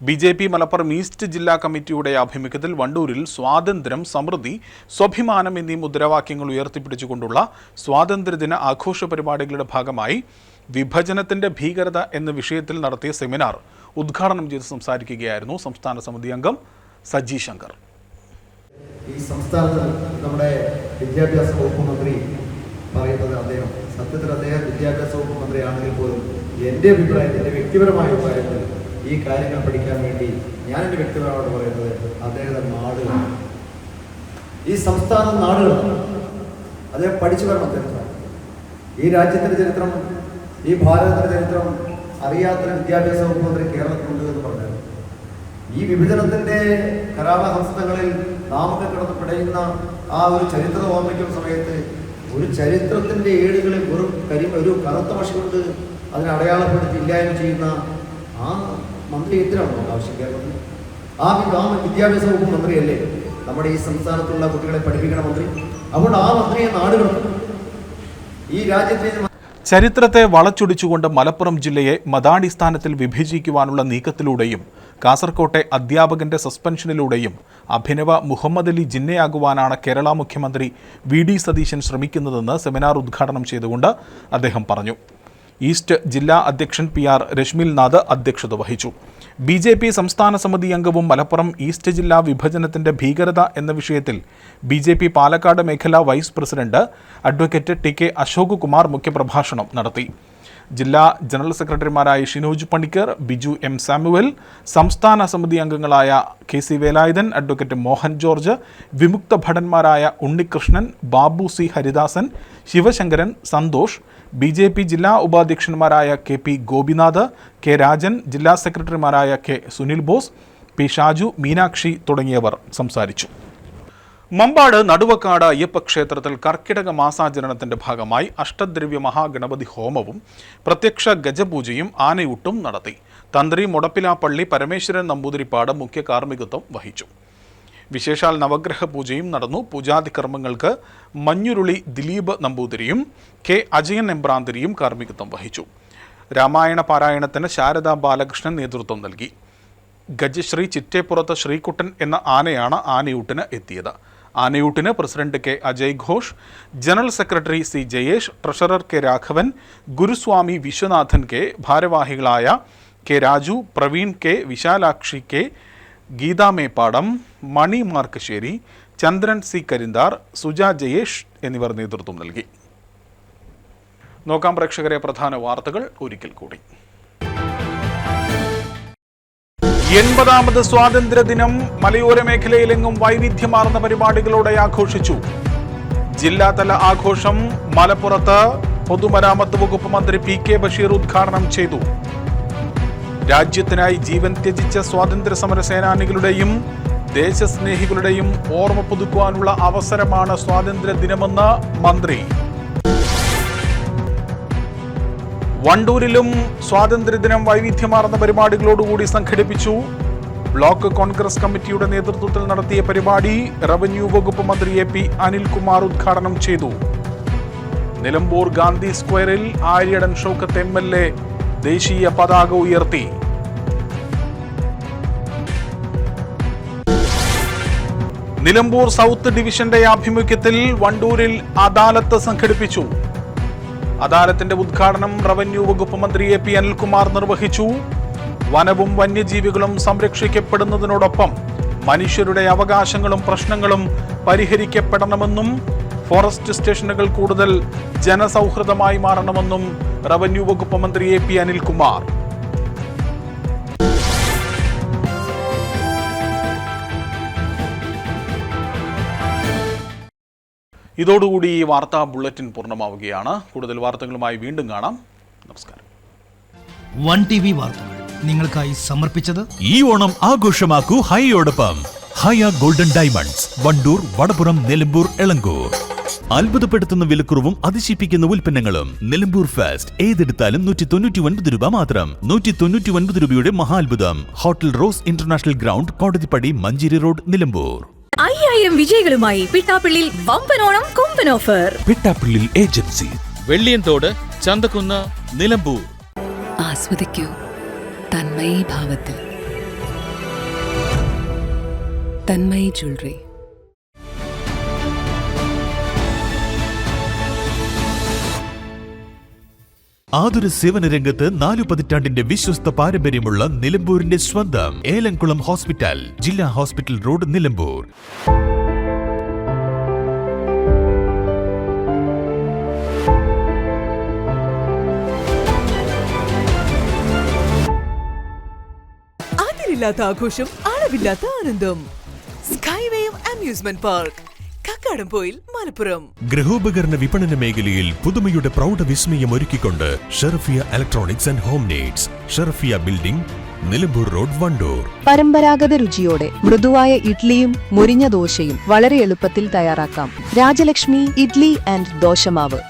BJP മലപ്പുറം ഈസ്റ്റ് ജില്ലാ കമ്മിറ്റിയുടെ ആഭിമുഖ്യത്തിൽ വണ്ടൂരിൽ സ്വാതന്ത്ര്യം, സമൃദ്ധി, സ്വാഭിമാനം എന്നീ മുദ്രാവാക്യങ്ങൾ ഉയർത്തിപ്പിടിച്ചുകൊണ്ടുള്ള സ്വാതന്ത്ര്യദിന ആഘോഷ പരിപാടികളുടെ ഭാഗമായി വിഭജനത്തിന്റെ ഭീകരത എന്ന വിഷയത്തിൽ നടത്തിയ സെമിനാർ ഉദ്ഘാടനം ചെയ്ത് സംസാരിക്കുകയായിരുന്നു സംസ്ഥാന സമിതി അംഗം സജി ശങ്കർ. ഈ സംസ്ഥാനത്ത് നമ്മുടെ വിദ്യാഭ്യാസ വകുപ്പ് മന്ത്രി പറയുന്നത് സത്യത്തിൽ അദ്ദേഹം വിദ്യാഭ്യാസ വകുപ്പ് മന്ത്രിയാണെങ്കിൽ പോലും എൻ്റെ അഭിപ്രായത്തിൽ, എൻ്റെ വ്യക്തിപരമായ അഭിപ്രായത്തിൽ ഈ കാര്യങ്ങൾ പഠിക്കാൻ വേണ്ടി ഞാൻ എൻ്റെ വ്യക്തിപരമായിട്ട് പറയുന്നത് അദ്ദേഹത്തെ നാടുകളാണ്, ഈ സംസ്ഥാനം നാടുകളാണ്. അദ്ദേഹം പഠിച്ചു വരണം ചരിത്രം, ഈ രാജ്യത്തിൻ്റെ ചരിത്രം, ഈ ഭാരതത്തിൻ്റെ ചരിത്രം അറിയാത്ത വിദ്യാഭ്യാസ വകുപ്പ് മന്ത്രി കേരളത്തിലുണ്ട് എന്ന് പറഞ്ഞത്. ഈ വിഭജനത്തിൻ്റെ കരാളഹസ്തങ്ങളിൽ നാമൊക്കെ കിടന്ന് പിടയുന്ന ആ ഒരു ചരിത്ര ഓർമ്മിക്കുന്ന സമയത്ത് ഒരു ചരിത്രത്തിൻ്റെ ഏടുകളിൽ ഒരു കറുത്ത മഷി കൊണ്ട് അതിനെ അടയാളപ്പെടുത്തി ഇല്ലായ്മ ചെയ്യുന്ന ആ മന്ത്രി എന്തിനാണോ ആവശ്യം കേരളത്തിൽ? ആ വിദ്യാഭ്യാസ വകുപ്പ് മന്ത്രിയല്ലേ നമ്മുടെ ഈ സംസ്ഥാനത്തുള്ള കുട്ടികളെ പഠിപ്പിക്കുന്ന മന്ത്രി? അതുകൊണ്ട് ആ മന്ത്രിയെ നാടുകടത്തും. ഈ രാജ്യത്തെ ചരിത്രത്തെ വളച്ചൊടിച്ചുകൊണ്ട് മലപ്പുറം ജില്ലയെ മതാടിസ്ഥാനത്തിൽ വിഭജിക്കുവാനുള്ള നീക്കത്തിലൂടെയും കാസർകോട്ടെ അധ്യാപകന്റെ സസ്പെൻഷനിലൂടെയും അഭിനവ മുഹമ്മദ് അലി ജിന്നയാകുവാനാണ് കേരള മുഖ്യമന്ത്രി VD സതീശൻ ശ്രമിക്കുന്നതെന്ന് സെമിനാർ ഉദ്ഘാടനം ചെയ്തുകൊണ്ട് അദ്ദേഹം പറഞ്ഞു. ഈസ്റ്റ് ജില്ലാ അധ്യക്ഷൻ PR രശ്മിൽ നാഥ് അധ്യക്ഷത വഹിച്ചു. BJP സംസ്ഥാന സമിതി അംഗവും മലപ്പുറം ഈസ്റ്റ് ജില്ലാ വിഭജനത്തിന്റെ ഭീകരത എന്ന വിഷയത്തിൽ BJP പാലക്കാട് മേഖലാ vice president advocate TK Ashok Kumar മുഖ്യപ്രഭാഷണം നടത്തി. ജില്ലാ ജനറൽ സെക്രട്ടറിമാരായ ഷിനോജ് പണിക്കർ, ബിജു M സാമുവൽ, സംസ്ഥാന സമിതി അംഗങ്ങളായ KC Velayudhan, advocate Mohan George, വിമുക്ത ഭടന്മാരായ ഉണ്ണികൃഷ്ണൻ, ബാബു C ഹരിദാസൻ, ശിവശങ്കരൻ, സന്തോഷ്, BJP ജില്ലാ ഉപാധ്യക്ഷന്മാരായ KP ഗോപിനാഥ്, K രാജൻ, ജില്ലാ സെക്രട്ടറിമാരായ K Sunil boss, P Shaju, Meenakshi തുടങ്ങിയവർ സംസാരിച്ചു. മമ്പാട് നടുവക്കാട് അയ്യപ്പ ക്ഷേത്രത്തിൽ കർക്കിടക മാസാചരണത്തിന്റെ ഭാഗമായി അഷ്ടദ്രവ്യ മഹാഗണപതി ഹോമവും പ്രത്യക്ഷ ഗജപൂജയും ആനയൂട്ടും നടത്തി. തന്ത്രി മുടപ്പിലാപ്പള്ളി പരമേശ്വരൻ നമ്പൂതിരിപ്പാട് മുഖ്യ കാർമ്മികത്വം വഹിച്ചു. വിശേഷാൽ നവഗ്രഹ പൂജയും നടന്നു. പൂജാതി കർമ്മങ്ങൾക്ക് മഞ്ഞുരുളി ദിലീപ് നമ്പൂതിരിയും K അജയൻ എമ്പ്രാന്തിരിയും കാർമ്മികത്വം വഹിച്ചു. രാമായണ പാരായണത്തിന് ശാരദാ ബാലകൃഷ്ണൻ നേതൃത്വം നൽകി. ഗജശ്രീ ചിറ്റേപ്പുറത്ത് ശ്രീകുട്ടൻ എന്ന ആനയാണ് ആനയൂട്ടിന് എത്തിയത്. ആനയൂട്ടിന് president K Ajay Ghosh, general secretary C Jayesh, treasurer K Raghavan, Guruswamy Viswanathan K, ഭാരവാഹികളായ K Raju, Praveen K, Vishalakshi K, Geetha Meppadam, Mani Markassery, Chandran C Karinthar, Suja Jayesh എന്നിവർ നേതൃത്വം നൽകി. നോക്കാം പ്രേക്ഷകരെ പ്രധാന വാർത്തകൾ ഒരിക്കൽ കൂടി. 80ാമത് സ്വാതന്ത്ര്യദിനം മലയോര മേഖലയിലെങ്ങും വൈവിധ്യമാർന്ന പരിപാടികളോടെ ആഘോഷിച്ചു. ജില്ലാതല ആഘോഷം മലപ്പുറത്ത് പൊതുമരാമത്ത് വകുപ്പ് മന്ത്രി PK ബഷീർ ഉദ്ഘാടനം ചെയ്തു. രാജ്യത്തിനായി ജീവൻ ത്യജിച്ച സ്വാതന്ത്ര്യ സമര സേനാനികളുടെയും ദേശസ്നേഹികളുടെയും ഓർമ്മ പുതുക്കുവാനുള്ള അവസരമാണ് സ്വാതന്ത്ര്യ ദിനമെന്ന് മന്ത്രി. വണ്ടൂരിലും സ്വാതന്ത്ര്യദിനം വൈവിധ്യമാർന്ന പരിപാടികളോടുകൂടി സംഘടിപ്പിച്ചു. ബ്ലോക്ക് കോൺഗ്രസ് കമ്മിറ്റിയുടെ നേതൃത്വത്തിൽ നടത്തിയ പരിപാടി റവന്യൂ വകുപ്പ് മന്ത്രി AP അനിൽകുമാർ ഉദ്ഘാടനം ചെയ്തു. നിലമ്പൂർ ഗാന്ധി സ്ക്വയറിൽ ആര്യടൻ ഷൗക്കത്ത് MLA ദേശീയ പതാക ഉയർത്തി. നിലമ്പൂർ സൗത്ത് ഡിവിഷന്റെ ആഭിമുഖ്യത്തിൽ വണ്ടൂരിൽ അദാലത്ത് സംഘടിപ്പിച്ചു. അദാലത്തിന്റെ ഉദ്ഘാടനം റവന്യൂ വകുപ്പ് മന്ത്രി AP അനിൽകുമാർ നിർവഹിച്ചു. വനവും വന്യജീവികളും സംരക്ഷിക്കപ്പെടുന്നതിനോടൊപ്പം മനുഷ്യരുടെ അവകാശങ്ങളും പ്രശ്നങ്ങളും പരിഹരിക്കപ്പെടണമെന്നും ഫോറസ്റ്റ് സ്റ്റേഷനുകൾ കൂടുതൽ ജനസൗഹൃദമായി മാറണമെന്നും റവന്യൂ വകുപ്പ് മന്ത്രി AP അനിൽകുമാർ. ഇതോടുകൂടി ഈ വാർത്താ ബുള്ളറ്റിൻ പൂർണ്ണമാവുകയാണ്. കൂടുതൽ വാർത്തകളുമായി വീണ്ടും കാണാം. നമസ്കാരം. 1TV വാർത്തകൾ നിങ്ങൾക്കായി സമർപ്പിച്ചത് ഈ ഓണം ആഘോഷമാക്കൂ ഹൈയോടൊപ്പം. ഹയ ഗോൾഡൻ ഡയമണ്ട്സ്, വണ്ടൂർ, വടപുറം, നിലമ്പൂർ, എളങ്കൂർ. അത്ഭുതപ്പെടുത്തുന്ന വിലക്കുറവും അതിശയിപ്പിക്കുന്ന ഉൽപ്പന്നങ്ങളും. നിലമ്പൂർ ഫെസ്റ്റ് ഏതെടുത്താലും 199 രൂപ മാത്രം. 199 രൂപയുടെ മഹാത്ഭുതം. Hotel rose international ground, Kodathippadi, Manjeri road, Nilambur. 5000 വിജയികളുമായി പിട്ടാപ്പിള്ളിൽ വമ്പനോണം കൊമ്പൻ ഓഫർ. പിട്ടാപ്പിള്ളിൽ ഏജൻസി, വെള്ളിയൻതോട്, ചന്തക്കുന്ന്, നിലമ്പൂർ. ആസ്വദിക്കൂ തന്മയി ഭാവത്തിൽ. തന്മയി ജ്വല്ലറി. ആതുര സേവന രംഗത്ത് 4 പതിറ്റാണ്ടിന്റെ വിശ്വസ്ത പാരമ്പര്യമുള്ള നിലമ്പൂരിന്റെ സ്വന്തം ഏലംകുളം ഹോസ്പിറ്റൽ, ജില്ലാ ഹോസ്പിറ്റൽ റോഡ്, നിലമ്പൂർ. അതിരില്ലാത്ത ആഘോഷം, അളവില്ലാത്ത ആനന്ദം. Skywave amusement park, Kakkadampoyil, Malappuram. ഗൃഹോപകരണ വിപണന മേഖലയിൽ പുതുമയുടെ പ്രൗഢ വിസ്മയം ഒരുക്കിക്കൊണ്ട് Sherafia electronics and home needs, Sherafia building, Nilambur road, Vandoor. പരമ്പരാഗത രുചിയോടെ മൃദുവായ ഇഡ്ലിയും മുരിഞ്ഞ ദോശയും വളരെ എളുപ്പത്തിൽ തയ്യാറാക്കാം. രാജലക്ഷ്മി ഇഡ്ലി ആൻഡ് ദോശമാവ്.